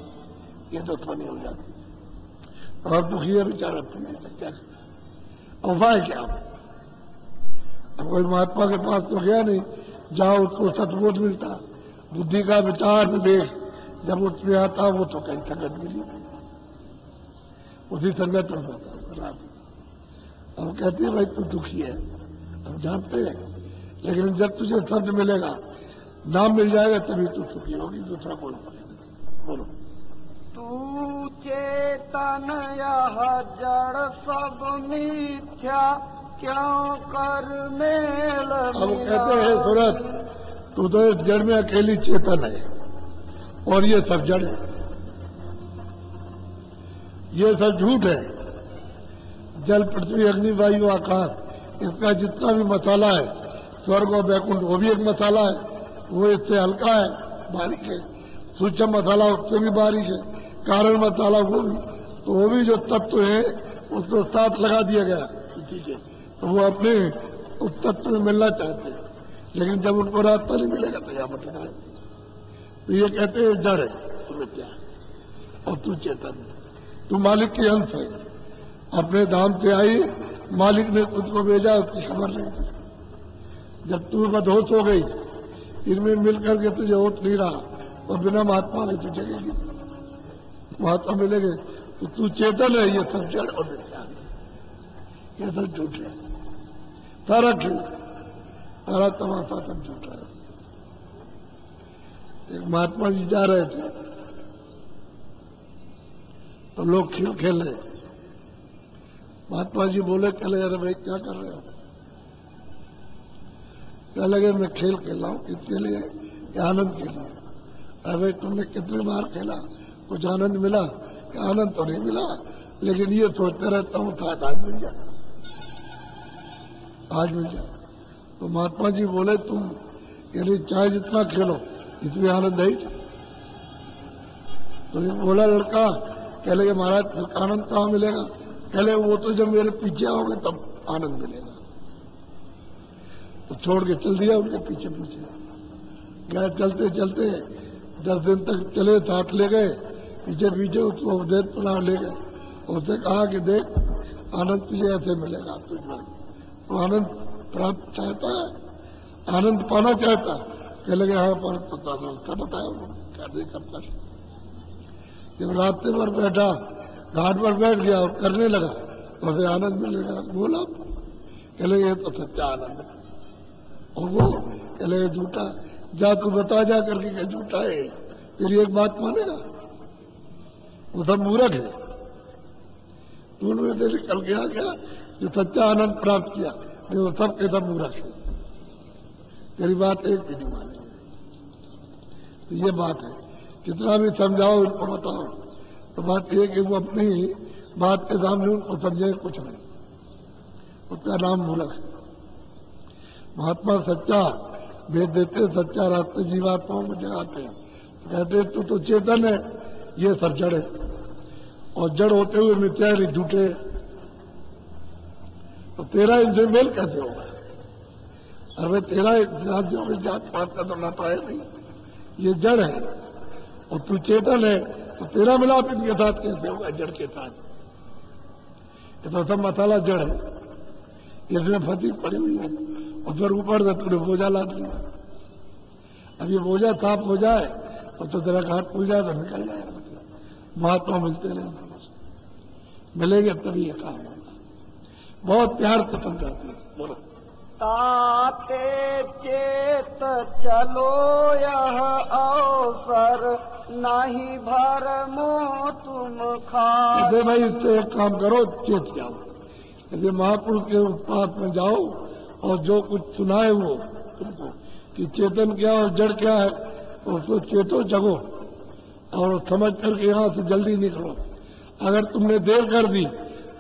ये दुश्मनी हो जाती। और दुखी है बेचारा, क्या उपाय क्या? अब कोई महात्मा के पास तो गया नहीं, जहां उसको सतबोध मिलता, बुद्धि का विचार विवेक जब उसमें आता, वो तो कहीं संगत मिली, उसी संगत में होता। अब कहते हैं भाई तू दुखी है, हम जानते हैं, लेकिन जब तुझे शब्द मिलेगा, नाम मिल जाएगा, तभी तू सुखी होगी। दूसरा बोलो। तू चेतन यह जड़ सब मिथ्या, क्यों कर मेल। अब कहते हैं सूरत, तू तो इस जड़ में अकेली चेतन है, और ये सब जड़ है, ये सब झूठ है। जल, पृथ्वी, अग्नि, वायु, आकाश, इसका जितना भी मसाला है, स्वर्ग और वैकुंठ, वो भी एक मसाला है। वो इससे हल्का है, बारीक है। सूक्ष्म मसाला उससे भी बारीक है, कारण मसाला वो भी। तो वो भी जो तत्व है उसको साथ लगा दिया गया किसी के, तो वो अपने उस तत्व में मिलना चाहते हैं, लेकिन जब उनको रास्ता नहीं मिलेगा तो यहाँ मत लगाए। तो ये कहते हैं जड़ है, तुम्हें क्या है, और तू चेतन है, तू मालिक के अंश है। अपने धाम से आई, मालिक ने तुझको भेजा, उसकी खबर नहीं थी। जब तू बदहोश हो गई, इनमें मिलकर के तुझे होश नहीं रहा, और बिना महात्मा के तुझे जगेगी, महात्मा मिलेंगे। तो तू चेतन है, ये सब जड़ और मिथ्या है, ये सब झूठ है, सारा खेल, सारा तमाशा सब झूठा है। एक महात्मा जी जा रहे थे, तो लोग खेल खेल रहे थे। महात्मा जी बोले, चले अरे भाई क्या कर रहे हो? क्या लगे मैं खेल खेल रहा हूँ, किसके लिए? आनंद के लिए। अरे भाई तुमने कितनी बार खेला, कुछ आनंद मिला? क्या आनंद तो नहीं मिला, लेकिन ये सोचते रहता हूँ शायद आज मिल जाए, आज मिल जाए। तो महात्मा जी बोले तुम यानी चाहे जितना खेलो इसमें आनंद है। तो ये बोला लड़का, कह लगे महाराज फिर आनंद कहाँ मिलेगा? कह लगे वो तो जब मेरे पीछे आओगे तब आनंद मिलेगा। तो छोड़ के चल दिया उनके पीछे पीछे गए। चलते चलते 10 दिन तक चले, साथ ले गए, पीछे पीछे उसको उपदेश पढ़ा ले गए। उसने कहा कि देख आनंद तुझे ऐसे मिलेगा, तुझमें तो आनंद प्राप्त चाहता है, आनंद पाना चाहता। कह लगे हाँ पर तो बताया कैसे करता। जब रास्ते पर बैठा, घाट पर बैठ गया और करने लगा तो फिर आनंद मिलेगा। बोला कह लगे ये तो सच्चा आनंद है। और वो कह लगे झूठा, जा तू बता जा करके क्या झूठा है, तेरी एक बात मानेगा? वो सब मूर्ख है। तो उन्होंने से निकल गया क्या जो सच्चा आनंद प्राप्त किया, वो सब के सब मूर्ख है, तेरी बात एक भी नहीं मानेंगे। तो ये बात है, कितना भी समझाओ उनको बताओ तो बात ये कि वो अपनी बात के सामने उनको समझे कुछ नहीं, उसका नाम मूर्ख है। महात्मा सच्चा भेद देते, सच्चा रास्ते जीवात्माओं को जगाते हैं। कहते तू तो चेतन है, ये सब जड़ है, और जड़ होते हुए मिथ्या नहीं झूठे, तो तेरा इनसे मेल कैसे होगा? अरे तेरा राज्यों में जात पात का तो नाता है नहीं, ये जड़ है, और तू चेतन है, तो तेरा मिलाप इनके साथ कैसे होगा जड़ के साथ? ये तो सब मसाला जड़ है, इसमें फंसी पड़ी हुई है, और फिर ऊपर से तूने बोझा ला दिया। अब ये बोझा साफ हो जाए और तो तेरा घाट खुल जाए तो निकल जाएगा। महात्मा मिलते रहेंगे, मिलेंगे तभी ये काम होगा। बहुत प्यार से समझाते हैं। बोलो ताते चेत चलो यह अवसर नहीं भरमो तुम खा। कहते भाई इससे एक काम करो, चेत जाओ, कहते महापुरुष के उत्पाद में जाओ और जो कुछ सुनाए वो तुमको कि चेतन क्या और जड़ क्या है उसको चेतो जगो और समझ करके यहाँ से जल्दी निकलो। अगर तुमने देर कर दी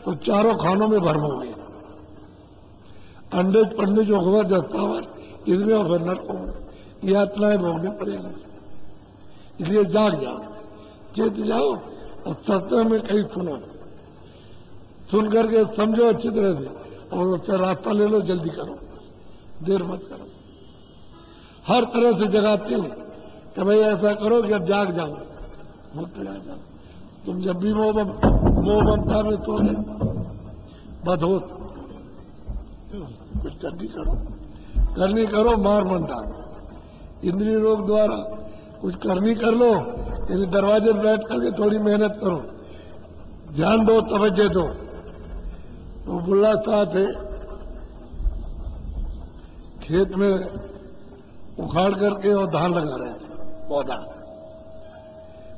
तो चारों खानों में भरमोगे, अंडे पंडे जो खबर दस्तावर इसमें और फिर नरकों में यातनाएं भोगनी पड़ेगी। इसलिए जाग जाओ, चेत जाओ और सत्संग में कहीं सुनो, सुन करके समझो अच्छी तरह से और उससे रास्ता ले लो, जल्दी करो, देर मत करो। हर तरह से जगाते हो कि भाई ऐसा करो कि अब जाग जाओ, भूत आ जाओ। तुम जब भी मोह ममता में तो बदहोत कुछ करनी करो, मार मन डालो। इंद्रिय रोग द्वारा कुछ करनी कर लो, यदि दरवाजे पर बैठ करके थोड़ी मेहनत करो, ध्यान दो, तवज्जो दो। तो बुल्ला शाह थे, खेत में उखाड़ करके और धान लगा रहे थे, पौधा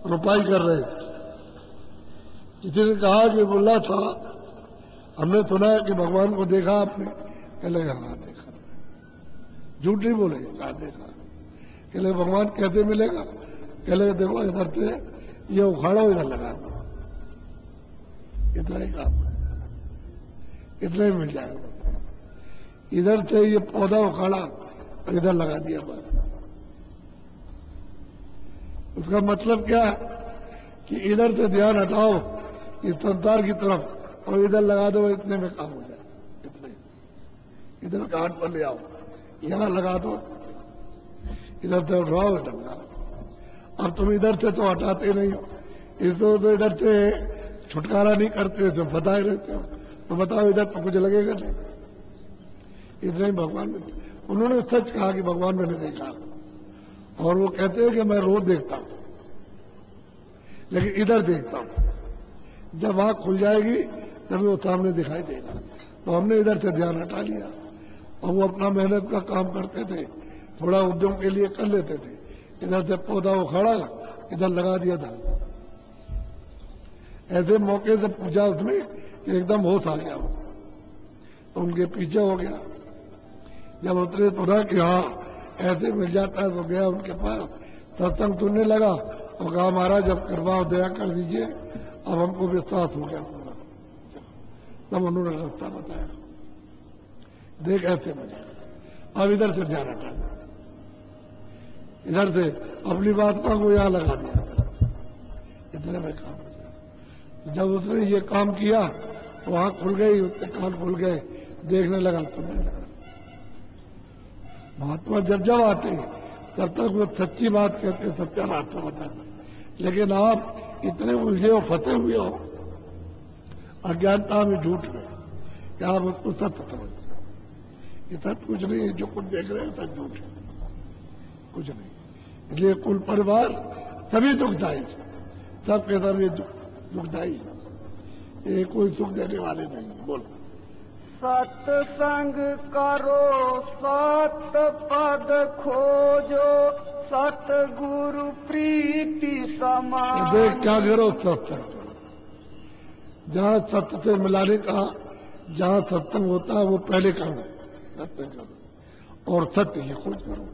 रोपाई कर रहे थे। किसी ने कहा कि बुल्ला शाह हमने सुना है कि भगवान को देखा आपने? कह लगे हाँ देखा। झूठ नहीं बोले, कहा देखा। कह लगे भगवान कैसे मिलेगा? कह लगे देखो इधर से ये उखाड़ो, इधर लगा दो, इतना ही काम है, इतना ही मिल जाएगा। इधर से ये पौधा उखाड़ा और इधर लगा दिया बस। उसका मतलब क्या है कि इधर से ध्यान हटाओ इस संसार की तरफ और इधर लगा दो, इतने में काम हो जाए। इतने इधर घाट पर ले आओ, यहां लगा दो, इधर से उठाओ, इधर लगाओ। अब तुम इधर से तो हटाते नहीं हो, इसको तो इधर से छुटकारा नहीं करते, तुम बताए रहते हो। तो बताओ इधर तो कुछ लगेगा नहीं। इतना ही भगवान ने, उन्होंने सच कहा कि भगवान मैंने देखा, और वो कहते हैं कि मैं रोज देखता हूं लेकिन इधर देखता हूं, जब आंख खुल जाएगी तभी वो सामने दिखाई देगा। तो हमने इधर से ध्यान हटा लिया और वो अपना मेहनत का काम करते थे, थोड़ा उद्यम के लिए कर लेते थे। इधर से पौधा उखाड़ा, इधर लगा दिया था। ऐसे मौके से पूछा उसने कि एकदम होश आ गया, तो उनके पीछे हो गया। जब उतरे तो ना कि हाँ ऐसे मिल जाता है, तो गया उनके पास, सत्संग सुनने लगा और कहा महाराज अब कृपा दया कर दीजिए, अब हमको विश्वास हो गया पूरा। तब उन्होंने रास्ता बताया, देख ऐसे मुझे, अब इधर से ध्यान हटा दो, इधर से अपनी बात को यहां लगा दिया, इतने में काम हो गया। जब उसने ये काम किया तो आंख खुल गई, उसके कान खुल गए, देखने लगा, सुनने लगा। महात्मा जब जब आते तब तक वो सच्ची बात कहते, सच्चा रास्ता बताते। लेकिन आप इतने उलझे हो, फंसे हुए हो अज्ञानता में, झूठ में, कि आप उसको सत्य समझते। ये सत्य कुछ नहीं है, जो कुछ देख रहे हैं सब झूठ है, कुछ नहीं। इसलिए कुल परिवार सभी दुखदायी, सबके सब ये दुखदायी, ये कोई सुख देने वाले नहीं। बोलो, सत्संग करो, सत पद खोजो, सतगुरु प्रीति समान। देख क्या करो, सत्संग करो। जहां सत्य से मिलाने का, जहां सत्संग होता है वो पहले करो, सत्संग करो और सत्य की खोज करो।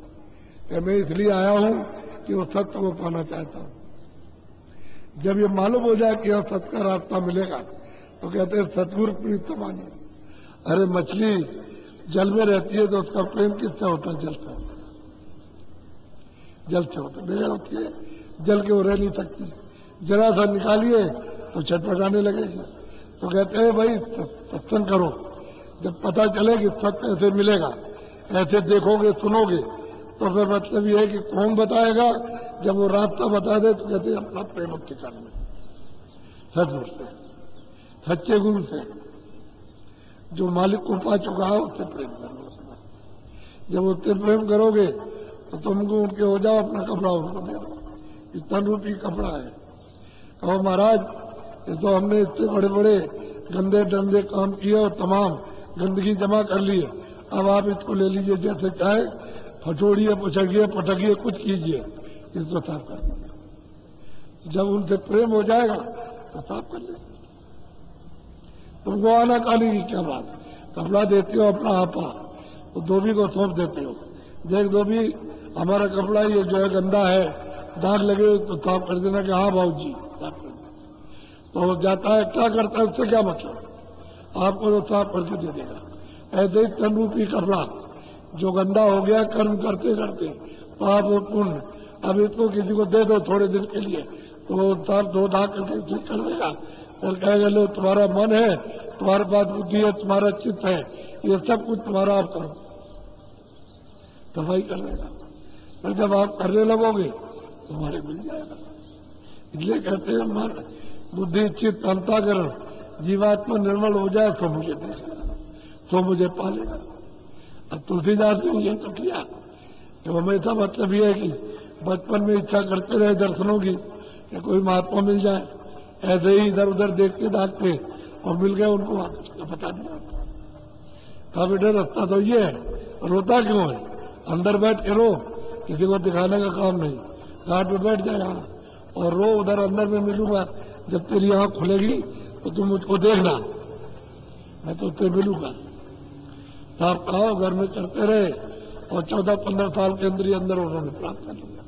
कि मैं इसलिए आया हूं कि वो सत्य को पाना चाहता हूं। जब ये मालूम हो जाए कि यहां सत्य का रास्ता मिलेगा तो कहते हैं सतगुरु प्रीति समान। अरे मछली जल में रहती है तो उसका प्रेम किससे होता है? जल से होता है, जल से होता है। बेजा होती है, जल के वो रह नहीं सकती, जरा सा निकालिए तो छटपटाने लगेगी। तो कहते हैं भाई सत्संग करो, जब पता चले कि सत्य ऐसे मिलेगा, ऐसे देखोगे सुनोगे, तो फिर मतलब ये है कि कौन बताएगा? जब वो रास्ता बता दे तो कहते हैं अपना प्रेम के कारण में, सदगुरु से, सच्चे गुरु से, जो मालिक को पा चुका है उससे प्रेम करो। जब उससे प्रेम करोगे तो तुमको उनके हो जाओ, अपना कपड़ा उनको दे दो, इतना रूपी कपड़ा है। कहो महाराज ये तो हमने इतने बड़े बड़े गंदे डंदे काम किए और तमाम गंदगी जमा कर ली है, अब आप इसको ले लीजिए, जैसे चाहे फटोड़िए, पुछड़िए, पटकिए, कुछ कीजिए, इसको साफ कर दीजिए। जब उनसे प्रेम हो जाएगा तो साफ कर लीजिए। तुमको आना कानी की क्या बात, कपड़ा देते हो अपना आपा, तो धोबी को सौंप देते हो, देख धोबी हमारा कपड़ा ये जो है गंदा है, दाग लगे तो साफ कर देना कि हाँ भाऊ जी साफ कर देना। तो जाता है, क्या करता है, उससे क्या मतलब, आपको तो साफ करके दे देगा। ऐसे ही तन रूपी कपड़ा जो गंदा हो गया कर्म करते करते, पाप और पुण्य, अब इसको किसी को दे दो थोड़े दिन के लिए तो वो साफ धो धा करके ठीक कर देगा। और कहेगा लो तुम्हारा मन है, तुम्हारे पास बुद्धि है, तुम्हारा चित्त है, ये सब कुछ तुम्हारा आप करो, सफाई कर लेगा। फिर जब आप करने लगोगे तो हमारे मिल जाएगा। इसलिए कहते हैं मन बुद्धि चित्त अंतःकरण जीवात्मा निर्मल हो जाए तो मुझे देखेगा, तो मुझे पालेगा। अब तुलसीदास ने ये तो किया कि हमेशा मतलब ये है कि बचपन में इच्छा करते रहे दर्शनों की कि कोई महात्मा मिल जाए, ऐसे ही इधर उधर देखते दाखते और मिल गए, उनको बता दिया। कहा बेटा रास्ता तो ये है, रोता क्यों है, अंदर बैठ के रो, किसी को दिखाने का काम नहीं, घाट पे बैठ जाए यहाँ और रो, उधर अंदर में मिलूंगा, जब तेरी आँख खुलेगी तो तुम मुझको देखना, मैं तो उससे मिलूंगा। साफ कहा, घर में करते रहे और 14-15 साल के अंदर ही अंदर उन्होंने प्राप्त कर लिया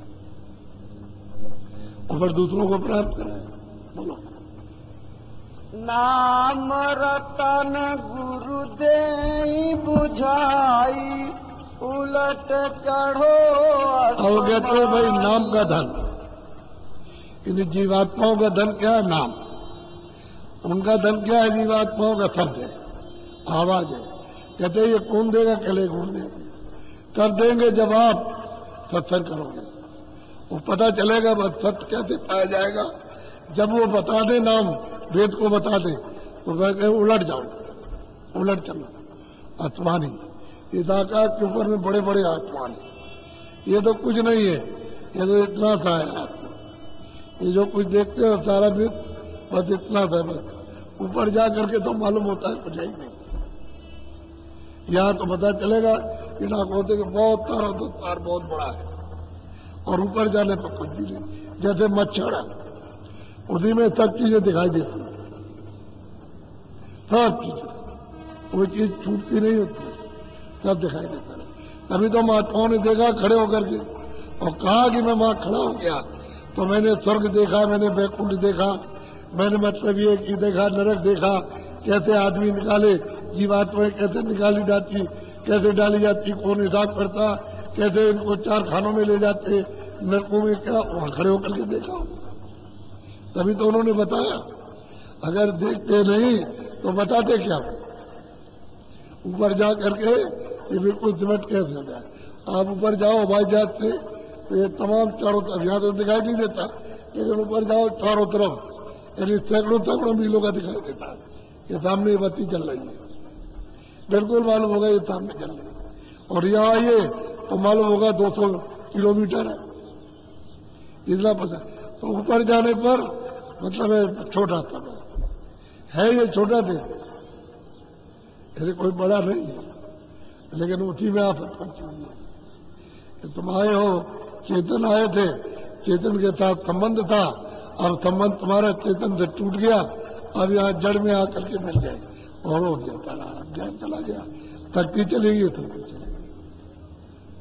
और फिर दूसरों को प्राप्त कराया। बोलो, नाम रतन गुरु दे बुझाई, उलट चढ़ो। अब कहते हैं भाई नाम का धन, इन जीवात्माओं का धन क्या है? नाम। उनका धन क्या है? जीवात्माओं का शब्द है, आवाज है। कहते हैं ये कौन देगा? कले गुरु देंगे। कब देंगे? जब आप सत्संग करोगे, वो पता चलेगा बस सत्य कैसे पाया जाएगा। जब वो बता दे, नाम वेद को बता दे, तो कहते उलट जाओ, उलट चलो। आसमानी इस आकाश के ऊपर में बड़े बड़े आसमान, ये तो कुछ नहीं है, ये तो इतना सा है। आपको ये जो कुछ देखते हो सारा दिन बस इतना सा, बस ऊपर जा करके तो मालूम होता है कुछ ही नहीं। यहाँ तो पता चलेगा कि ना होते कि बहुत तारा तो तार बहुत बड़ा है और ऊपर जाने पर कुछ भी नहीं, जैसे मच्छर है उसी में सब चीजें दिखाई देती हैं, सब चीजें, कोई चीज छूटती नहीं होती, सब दिखाई देता है। तभी तो महात्माओं ने देखा खड़े होकर के और कहा कि मैं वहां खड़ा हो गया तो मैंने स्वर्ग देखा, मैंने वैकुंठ देखा, मैंने मतलब ये कि देखा नरक देखा, कैसे आदमी निकाले, जीवात्माएं कैसे निकाली जाती, कैसे डाली जाती, कौन हिसाब करता, कैसे इनको 4 खानों में ले जाते, नरकों में, क्या वहां खड़े होकर के देखा। तभी तो उन्होंने बताया। अगर देखते नहीं तो बताते क्या? ऊपर जा करके ये बिल्कुल सिमट कैसे हो जाए। आप ऊपर जाओ हवाई जहाज से तो ये तमाम चारों तरफ, यहाँ तो दिखाई नहीं देता, लेकिन ऊपर जाओ चारों तरफ यानी सैकड़ों मीलों का दिखाई देता है कि सामने ये बत्ती चल रही है। बिल्कुल मालूम होगा ये सामने चल रही है। और यहाँ आइए तो मालूम होगा 200 किलोमीटर है, इतना पता। तो ऊपर जाने पर मतलब है छोटा समय है, ये छोटा दिन, ऐसे कोई बड़ा नहीं है, लेकिन उसी में आप पहुंची हुई है। तुम आए हो, चेतन आए थे, चेतन के साथ संबंध था, अब संबंध तुम्हारा चेतन से टूट गया, अब यहाँ जड़ में आकर के मिल जाए और हो जाता रहा, ज्ञान चला गया, शक्ति चलेगी तो कुछ चलेगी,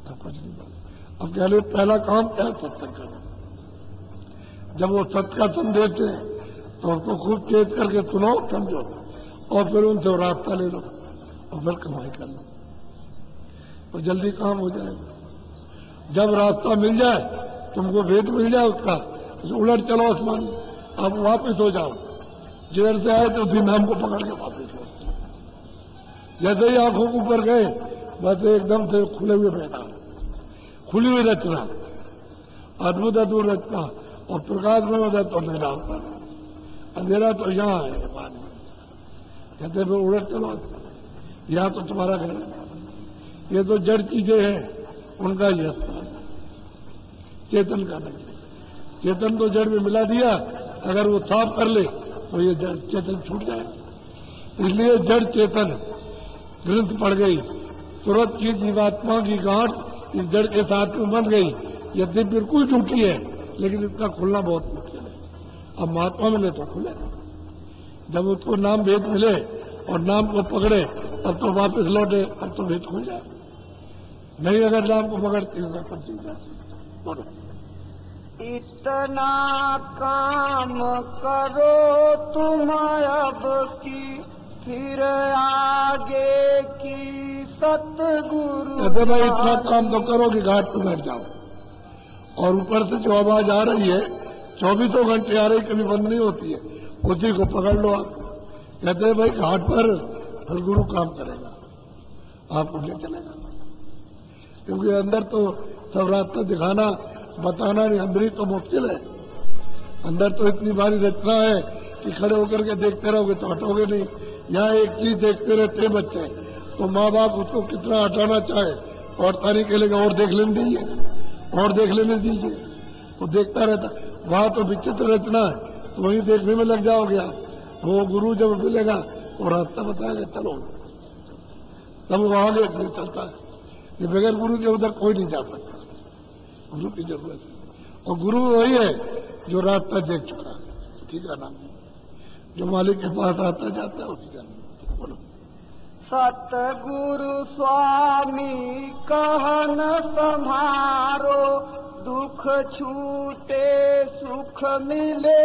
अब कुछ नहीं बना। अब कह ले पहला काम क्या है? सत्संग करो। जब वो सत्य का संदेश है तो उसको खूब तेज करके सुनो, समझो, और फिर उनसे रास्ता ले लो और फिर कमाई कर लो, तो जल्दी काम हो जाएगा। जब रास्ता मिल जाए, तुमको भेद मिल जाए उसका, तो उलट चलो आसमान में, अब वापस हो जाओ, जिधर से आए तो उसी नाम को पकड़ के वापस हो। जैसे ही आंखों के ऊपर गए, बस एकदम से खुले हुए मैदान, खुली हुई रचना, अद्भुत अद्भुत रचना, और प्रकाश में होता तो अंधेरा होता है, अंधेरा तो यहाँ है मान में। कहते फिर उलट चलो, यहाँ तो तुम्हारा घर है, ये तो जड़ चीजें हैं, उनका ही स्थान है, चेतन का नहीं। चेतन तो जड़ में मिला दिया, अगर वो साफ कर ले तो ये जड़ चेतन छूट जाएगा। इसलिए जड़ चेतन ग्रंथ पड़ गई, तुरंत की जीवात्मा की गांठ इस जड़ के साथ में बन गई। यद्यपि बिल्कुल टूटी है, लेकिन इसका खुलना बहुत मुश्किल है। अब महात्मा मिले तो खुले, जब उसको नाम भेद मिले और नाम को पकड़े, अब तो वापस लौटे, अब तो भेद खुल जाए। नहीं अगर नाम को पकड़ती होगा तब सीख जाती। बोलो, इतना काम करो तुम अब की, फिर आगे की सतगुरु। कहते भाई इतना काम तो करो कि घाट पर बैठ जाओ, और ऊपर से जो आवाज आ रही है 24 घंटे आ रही, कभी बंद नहीं होती है, उसी को पकड़ लो आप। कहते हैं भाई घाट पर फिर गुरु काम करेगा, आपको ले चलेगा, क्योंकि अंदर तो सब रास्ता दिखाना बताना नहीं, अंदर ही तो मुश्किल है। अंदर तो इतनी भारी रचना है कि खड़े होकर के देखते रहोगे तो हटोगे नहीं। यहाँ एक चीज देखते रहते हैं बच्चे, तो माँ बाप उसको कितना हटाना चाहे और तारीख के लिए और देख लेने दीजिए, और देख लेने दीजिए, तो देखता रहता। वहां तो विचित्र रचना है, तो वहीं देखने में लग जाओगे आप। वो गुरु जब मिलेगा वो रास्ता बताएगा, चलो, तब वहां देखने चलता है। ये बगैर गुरु के उधर कोई नहीं जा सकता, गुरु की जरूरत है। और गुरु वही है जो रास्ता देख चुका है, उसी का नाम है। जो मालिक के पास आता जाता है उसी का नाम। बोलो, सतगुरु स्वामी कहन संहारो, दुख छूटे सुख मिले।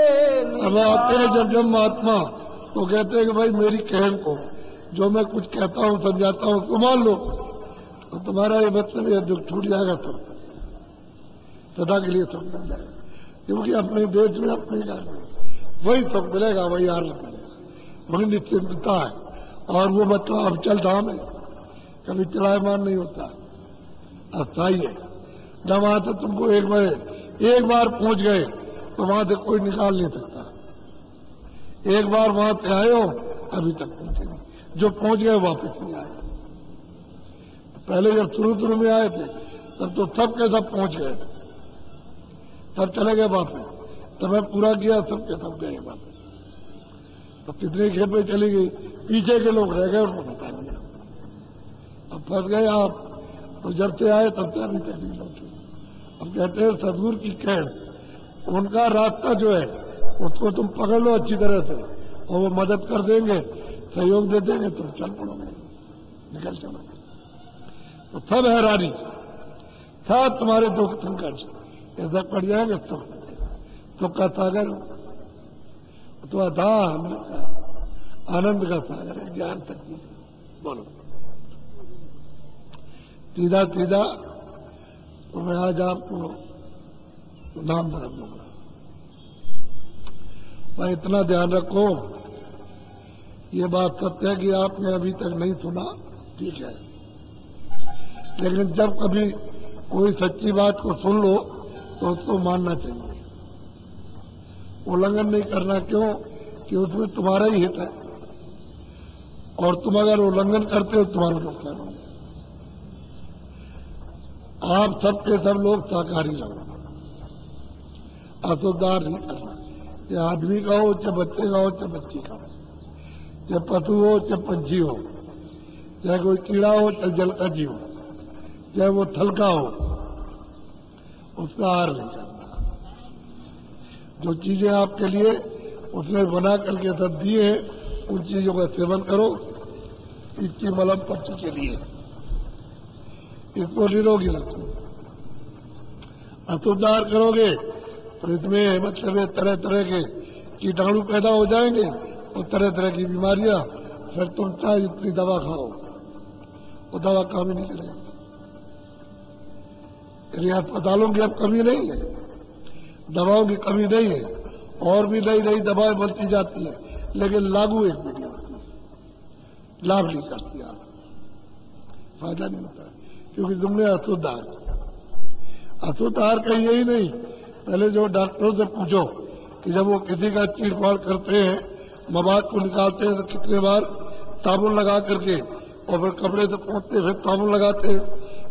अब आते हैं जब महात्मा तो कहते हैं कि भाई मेरी कहन को जो मैं कुछ कहता हूँ समझाता हूँ तो मान लो, तो तुम्हारा ये मतलब ये दुख छूट जाएगा, तो सदा के लिए सुख मिल जाएगा। क्योंकि अपने देश में अपने घर में वही सुख मिलेगा, वही आनंद मिलेगा, वही निश्चिंतता है। और वो मतलब अब चल धाम है, कभी चलायमान नहीं होता, अस्थायी है। जब वहां से तुमको एक बार पहुंच गए तो वहां से कोई निकाल नहीं सकता। एक बार वहां से आए हो अभी तक पहुंचे नहीं, जो पहुंच गए वापस नहीं आए। पहले जब शुरू में आए थे तब तो सब के सब पहुंच गए, तब चले गए वापस, तब मैं पूरा किया, सबके सब गए वापस। तो कितनी खेपें चली गई, पीछे के लोग रह गए, उनको बता दिया, अब फंस गए आप। तो जब से आए तब से अभी तक नहीं लौटे। अब कहते हैं सदगुरु की खैर, उनका रास्ता जो है उसको तुम पकड़ लो अच्छी तरह से, और वो मदद कर देंगे, सहयोग दे देंगे, तुम चल पड़ोगे, निकल चलो। तो सब हैरानी, सब तुम्हारे दुख संकट ऐसा पड़ जाएंगे, तो का सागर तो था हमने कहा। आनंद का सागर है, ज्ञान शक्ति। बोलो सीधा सीधा तो मैं आज आपको नाम बता दूंगा। मैं इतना ध्यान रखो, ये बात सत्य है कि आपने अभी तक नहीं सुना, ठीक है, लेकिन जब कभी कोई सच्ची बात को सुन लो तो उसको मानना चाहिए, उल्लंघन नहीं करना। क्यों? कि उसमें तुम्हारा ही हित है, और तुम अगर उल्लंघन करते हो तुम्हारा नुकसान हो जाए। आप सबके सब लोग सहकारी रहो, असुधार नहीं करना, चाहे आदमी का हो, चाहे बच्चे का हो, चाहे बच्ची का हो, चाहे पशु हो, चाहे पंछी हो, चाहे कोई कीड़ा हो, चाहे जल का जीव हो, चाहे वो थल का हो, उसका आहार नहीं करना। जो चीजें आपके लिए उसने बना करके सब दिए हैं, उन चीजों का सेवन करो, इसकी मलम पट्टी के लिए, इसको निरोगी रखो। असुधार करोगे तो इसमें मतलब तरह तरह के कीटाणु पैदा हो जाएंगे और तरह तरह की बीमारियां, फिर तुम चाहे इतनी दवा खाओ, वो दवा काम ही नहीं करेगी। अस्पतालों की अब कमी नहीं है, दवाओं की कमी नहीं है, और भी नई नई दवाएं बनती जाती है, लेकिन लागू एक भी नहीं होती, लाभ नहीं करती, आप फायदा नहीं होता, क्योंकि तुमने अशुद्ध आहार किया। अशुद्ध आहार का यही नहीं, पहले जो डॉक्टरों से पूछो कि जब वो किसी का चीरफाड़ करते हैं, मवाद को निकालते हैं, तो कितने बार साबुन लगा करके, और फिर कपड़े से पोंछते, फिर साबुन लगाते,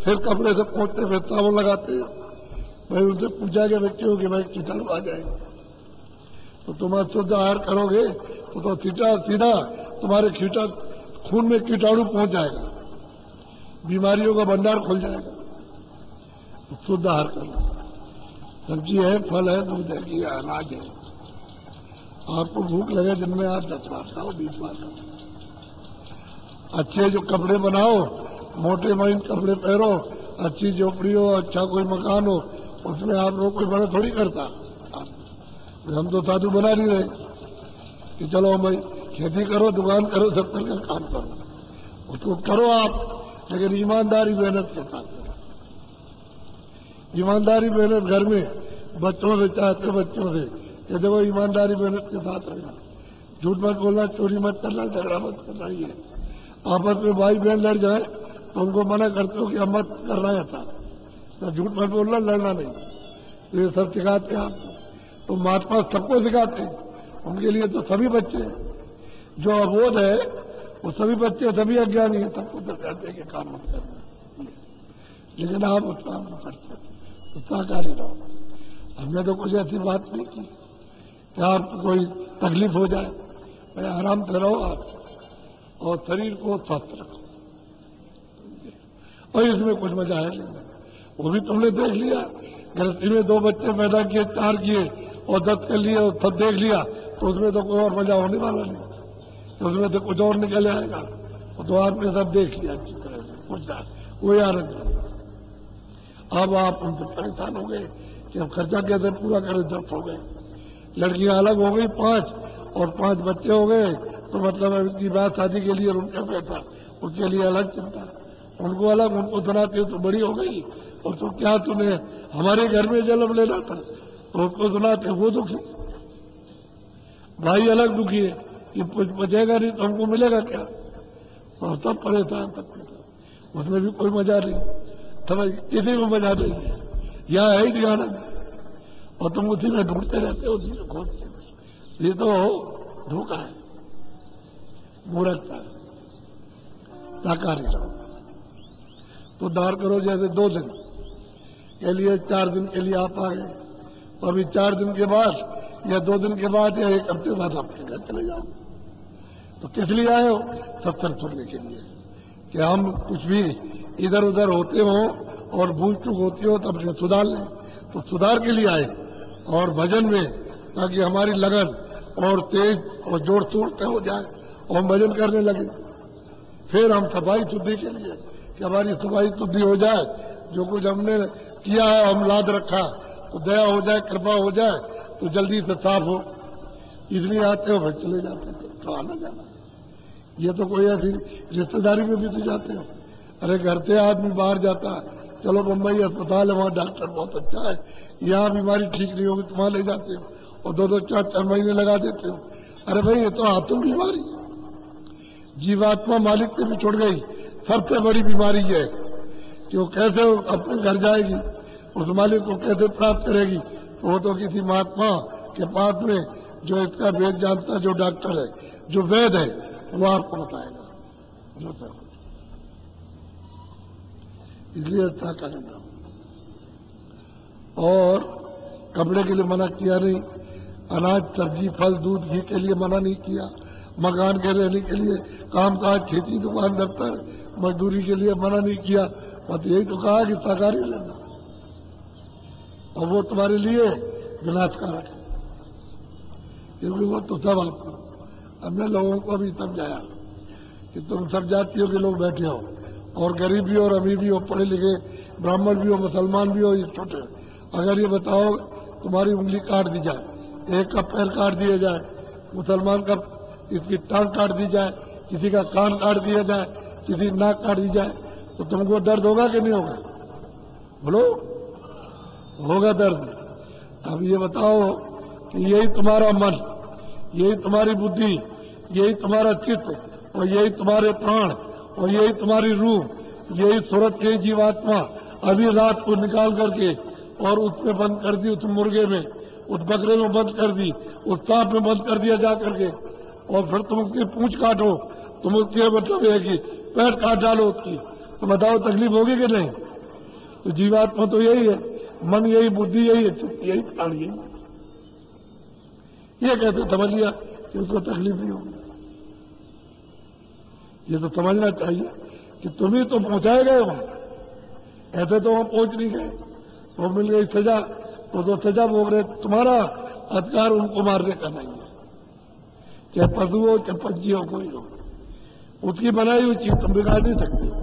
फिर कपड़े से पोंछते, फिर साबुन लगाते। भाई उनसे पूछा कि बच्चों कि भाई कीटाणु आ जाएंगे, तो तुम अशुद्ध आहार करोगे तो सीधा सीधा तुम्हारे खून में कीटाणु पहुंच जाएगा, बीमारियों का भंडार खुल जाएगा। तो शुद्ध आहार करो, सब्जी है, फल है, दूध है, घी है, अनाज है। आपको भूख लगे दिन में आप 10 बार खाओ, 20 बार खाओ। अच्छे जो कपड़े बनाओ, मोटे महीन कपड़े पहनो, अच्छी झोपड़ी हो, अच्छा कोई मकान हो, उसमें आप लोग कोई बड़ा थोड़ी करता। हम तो साधु बना नहीं रहे कि चलो भाई खेती करो, दुकान करो, सब करके काम करो, उसको करो आप, लेकिन ईमानदारी मेहनत के साथ करो। ईमानदारी मेहनत घर में बच्चों से चाहते, बच्चों से कि देखो ईमानदारी मेहनत के साथ रहना, झूठ मत बोलना, चोरी मत करना, झगड़ा मत करना। ये आपस में भाई बहन लड़ जाए तो उनको मना करते हो कि अब मत करना है था, तो झूठ मत बोलना, लड़ना नहीं। तो ये सब सिखाते हैं आपको, तो महात्मा सबको सिखाते हैं, उनके लिए तो सभी बच्चे हैं। जो अबोध है वो सभी बच्चे, सभी अज्ञानी है, सबको तो कहते हैं कि काम मत करना, लेकिन आप उस काम को करते हो तो सहकारी रहो। हमने तो कुछ ऐसी बात नहीं की कि आपको कोई तकलीफ हो जाए, भाई आराम से रहो आप, और शरीर को स्वस्थ रखो, और इसमें कुछ मजा है नहीं। वो भी तुमने देख लिया, गृहस्थी में 2 बच्चे पैदा किए, 4 किए और 10 कर लिए, और सब देख लिया, तो उसमें तो कोई और मजा होने वाला नहीं, तो उसमें तो कुछ और निकल आएगा। तो आपने सब देख लिया अच्छी तरह से, कुछ कोई आनंद नहीं। अब आप उनसे परेशान हो गए कि अब खर्चा कैसे पूरा करें, 10 हो गए, लड़कियां अलग हो गई 5, और 5 बच्चे हो गए, तो मतलब इनकी बात शादी के लिए उनका पैसा, उसके लिए अलग चिंता, उनको अलग, उनको सुनाते तो बड़ी हो गई, और तो क्या तूने हमारे घर में जन्म लेना था, तो उसको सुनाते वो दुखी, भाई अलग दुखी है कि कुछ बचेगा नहीं तो हमको मिलेगा क्या, और सब परेशान, सब उसमें भी कोई मजा नहीं, समझ किसी को मजा नहीं है, यह है ही आनंद, और तुम उसी में ढूंढते रहते हो, उसी में खोजते। ये तो धोखा है, मूर्खता है। साकारी रहो, तो दार करो। जैसे 2 दिन के लिए, 4 दिन के लिए आप आ गए, तो अभी 4 दिन के बाद या 2 दिन के बाद या 1 हफ्ते बाद आपके घर चले जाओ। तो किस लिए आए हो? सत्संग सुनने के लिए, कि हम कुछ भी इधर उधर होते हो और भूल चूक होती हो तो अपने सुधार लें। तो सुधार के लिए आए, और भजन में, ताकि हमारी लगन और तेज और जोर शोर से हो जाए और हम भजन करने लगे। फिर हम सफाई शुद्धि के लिए, कि हमारी सफाई शुद्धि हो जाए, जो कुछ हमने किया है हम लाद रखा, तो दया हो जाए, कृपा हो जाए, तो जल्दी से साफ हो, इसलिए आते हो, फिर चले जाते, तो आना जाना। ये तो कोई ऐसी रिश्तेदारी में भी तो जाते हो। अरे घर से आदमी बाहर जाता है, चलो बम्बई अस्पताल है, वहाँ डॉक्टर बहुत अच्छा है, यहाँ बीमारी ठीक नहीं होगी, तुम वहाँ ले जाते हो और 2-2 4-4 महीने लगा देते हो। अरे भाई ये तो आत्म बीमारी है। जीवात्मा मालिक से भी छुट गई, सबसे बड़ी बीमारी है कि वो कैसे अपने घर जाएगी, उस मालिक को कैसे प्राप्त करेगी। तो वो तो किसी महात्मा के पास में जो इसका वेद जानता है, जो डॉक्टर है, जो वेद है, वो आपको बताएगा जो सब। इसलिए अच्छा करेंगे। और कपड़े के लिए मना किया नहीं, अनाज सब्जी फल दूध घी के लिए मना नहीं किया, मकान के रहने के लिए, काम काज खेती दुकान दफ्तर मजदूरी के लिए मना नहीं किया। बस यही तो कहा कि सहकारी लेना, और वो तुम्हारे लिए विनाशकारक है, क्योंकि वो तो सब आपको। हमने लोगों को भी समझाया कि तुम सब जातियों के लोग बैठे हो, और गरीब भी हो और अमीर भी हो, पढ़े लिखे ब्राह्मण भी हो, मुसलमान भी हो, ये छोटे। अगर ये बताओ तुम्हारी उंगली काट दी जाए, एक का पैर काट दिया जाए, मुसलमान का इसकी टांग काट दी जाए, किसी का कान काट दिया जाए, किसी नाक काट दी जाए, तो तुमको दर्द होगा कि नहीं होगा? बोलो, होगा दर्द। अब ये बताओ कि यही तुम्हारा मन, यही तुम्हारी बुद्धि, यही तुम्हारा चित्त, और यही तुम्हारे प्राण, और यही तुम्हारी रूह, यही सूरत, यही जीवात्मा अभी रात को निकाल करके और उसमें बंद कर दी, उस मुर्गे में, उस बकरे में बंद कर दी, उस सांप में बंद कर दिया जा करके, और फिर तुम उसकी पूंछ काटो, तुम उसके मतलब है कि पैर काट डालो उसकी, तो बताओ तकलीफ होगी कि नहीं? तो जीवात्मा तो यही है, मन यही, बुद्धि यही है, चित्त यही, प्राण यही। ये कैसे समझ लिया कि उसको तकलीफ नहीं होगी? ये तो समझना चाहिए कि तुम ही तो पहुंचाए गए हो, ऐसे तो हम पहुंच नहीं गए। वो मिल गई सजा, वो तो सजा भोग रहे, तुम्हारा अधिकार उनको मारने का नहीं है, चाहे पशु हो चाहे पंछी हो, कोई हो। उसकी बनाई हुई चीज तुम बिगाड़ नहीं सकते हो,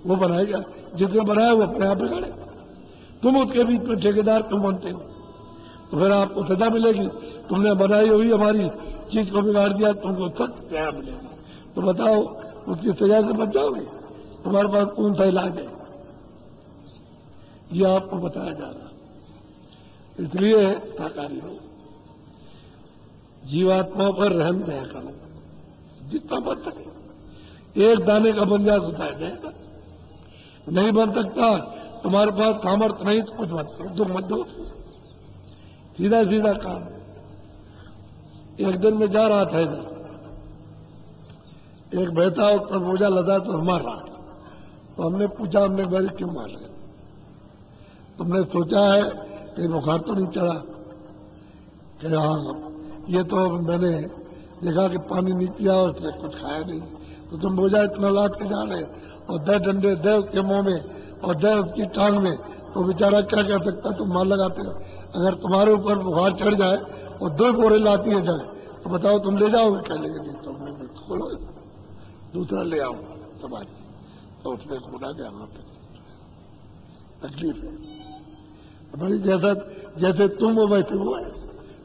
वो बनाएगा, जिसने बनाया वो अपने आप बिगाड़े। तुम उसके बीच में ठेकेदार क्यों बनते हो? तो फिर आपको सजा मिलेगी, तुमने बनाई हुई हमारी चीज को बिगाड़ दिया, तुमको सख्त सजा मिलेगी। तो बताओ उसकी सजा से बच जाओगे? तुम्हारे पास कौन सा इलाज है? ये आपको बताया जा रहा। इसलिए सहकारी हो, जीवात्मा पर रहम दया करो जितना बन सके। एक दाने का बन जाए सुधार जाएगा, नहीं बन सकता, तुम्हारे पास सामर्थ्य नहीं तो कुछ मत करो, दुख मत दो, सीधा सीधा काम। एक दिन में जा रहा था इधर, एक बहता उस पर बोझा लदा तो मार रहा था। तो हमने पूछा, हमने भाई क्यों मार रहे? तुमने सोचा है कि बुखार तो नहीं चढ़ा? कि हाँ, ये तो मैंने देखा कि पानी नहीं पिया और उसने कुछ खाया नहीं, तो तुम बोझा इतना लाद के जा रहे और 10 डंडे दे उसके मुंह में और 10 उसकी टांग में, तो बेचारा क्या कह सकता? तुम मार लगाते हो। अगर तुम्हारे ऊपर बुखार चढ़ जाए और 2 बोरे लाती है जाए, तो बताओ तुम ले जाओगे? कह लेंगे नहीं, तुमने खोलो दूसरा ले आओ समाज। तो उसने सुना कि हाँ तकलीफ है बड़ी, जैसे तुम हो वैसे वो है।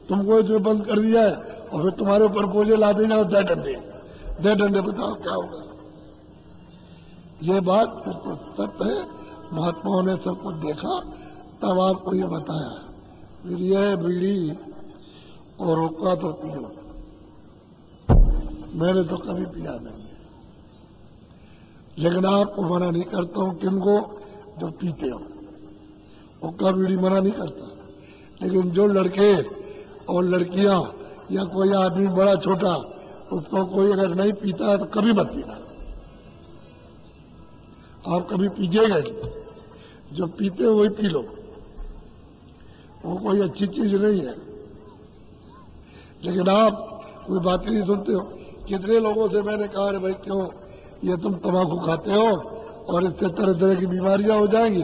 तुमको जो बंद कर दिया है और फिर तुम्हारे ऊपर बोझे ला दे जाओ 10 डंडे, बताओ क्या होगा? ये बात बिल्कुल सत्य है, महात्माओं ने सब कुछ देखा, तब आपको ये बताया। फिर ये बीड़ी और हुक्का तो पियो, मैंने तो कभी पिया नहीं, लेकिन आपको मना नहीं करता हूं। किनको? जो पीते हो। हुक्का बीड़ी मना नहीं करता, लेकिन जो लड़के और लड़कियां या कोई आदमी बड़ा छोटा, उसको कोई अगर नहीं पीता है तो कभी मत पीना। आप कभी पीजिएगा नहीं, जो पीते हो वही पी लो, वो कोई अच्छी चीज नहीं है। लेकिन आप कोई बात नहीं सुनते हो। कितने लोगों से मैंने कहा, अरे भाई क्यों ये तुम तंबाकू खाते हो और इससे तरह तरह की बीमारियां हो जाएंगी,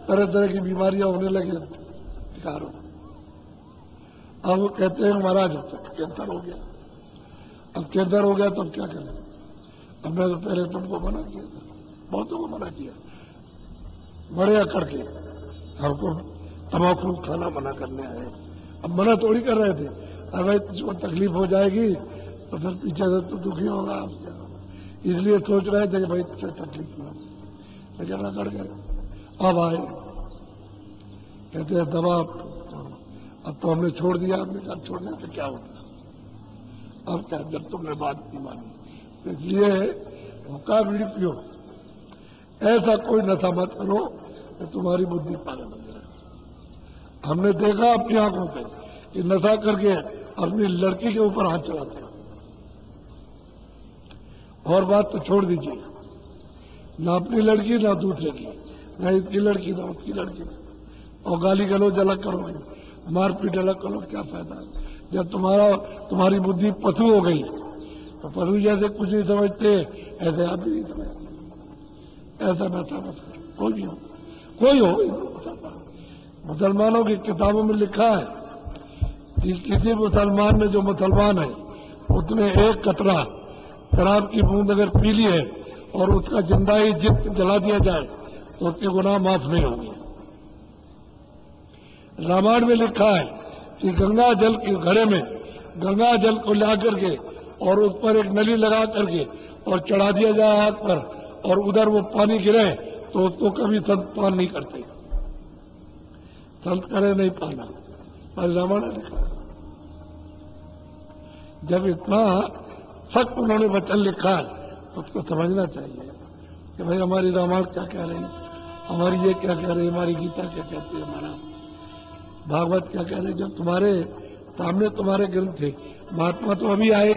तरह तरह की बीमारियां होने लगी, बेकार हो। अब वो कहते हैं महाराज कैंसर हो गया, अब कैंसर हो गया तो अब क्या करें? अब मैं तो पहले तुमको मना किया था, बहुतों को मना किया, बड़े अकड़ के हमको तंबाकू खाना मना करने आए। अब मना थोड़ी कर रहे थे, अगर जो तकलीफ हो जाएगी तो फिर पीछे से तो दुखी होगा आपसे, इसलिए सोच रहे थे कि भाई इससे तकलीफ ना, लेकिन अकड़ गए। अब आए, कहते हैं दवा अब तो हमने छोड़ दिया। हमने कहा छोड़ने से क्या होता, अब क्या, जब तुमने बात नहीं मानी। तो इसलिए हुक्का बीड़ी पियो, ऐसा कोई नशा मत करो कि तुम्हारी बुद्धि पागल हो जाए। हमने देखा अपनी आंखों से कि नशा करके अपनी लड़की के ऊपर हाथ चलाते हो। और बात तो छोड़ दीजिए, ना अपनी लड़की ना दूसरे की, ना इसकी लड़की ना उसकी लड़की, और गाली गलौज अलग करोगे, मारपीट अलग करो, क्या फायदा। जब तुम्हारी बुद्धि पशु हो गई तो पशु जैसे कुछ नहीं समझते ऐसे आप भी नहीं समझते। ऐसा नशा मत करो, कोई हो। मुसलमानों की किताबों में लिखा है कि किसी मुसलमान ने, जो मुसलमान है, उसने एक कतरा शराब की बूंद अगर पी ली है और उसका जिंदा ही जला दिया जाए तो उसके गुनाह माफ नहीं होंगे। रामायण में लिखा है कि गंगा जल के घड़े में गंगा जल को ला करके और उस पर एक नली लगा करके और चढ़ा दिया जाए आग पर, और उधर वो पानी गिरे तो उसको कभी संत पान नहीं करते। संत करे नहीं पाना, पर रामायण ने लिखा। जब इतना सख्त उन्होंने वचन लिखा है तो उसको समझना चाहिए कि भाई हमारी रामायण क्या कह रही है, हमारी ये क्या कह रही है, हमारी गीता क्या कहती है, हमारा भागवत क्या कह रहे। जब तुम्हारे सामने तुम्हारे ग्रंथ थे, महात्मा तो अभी आए,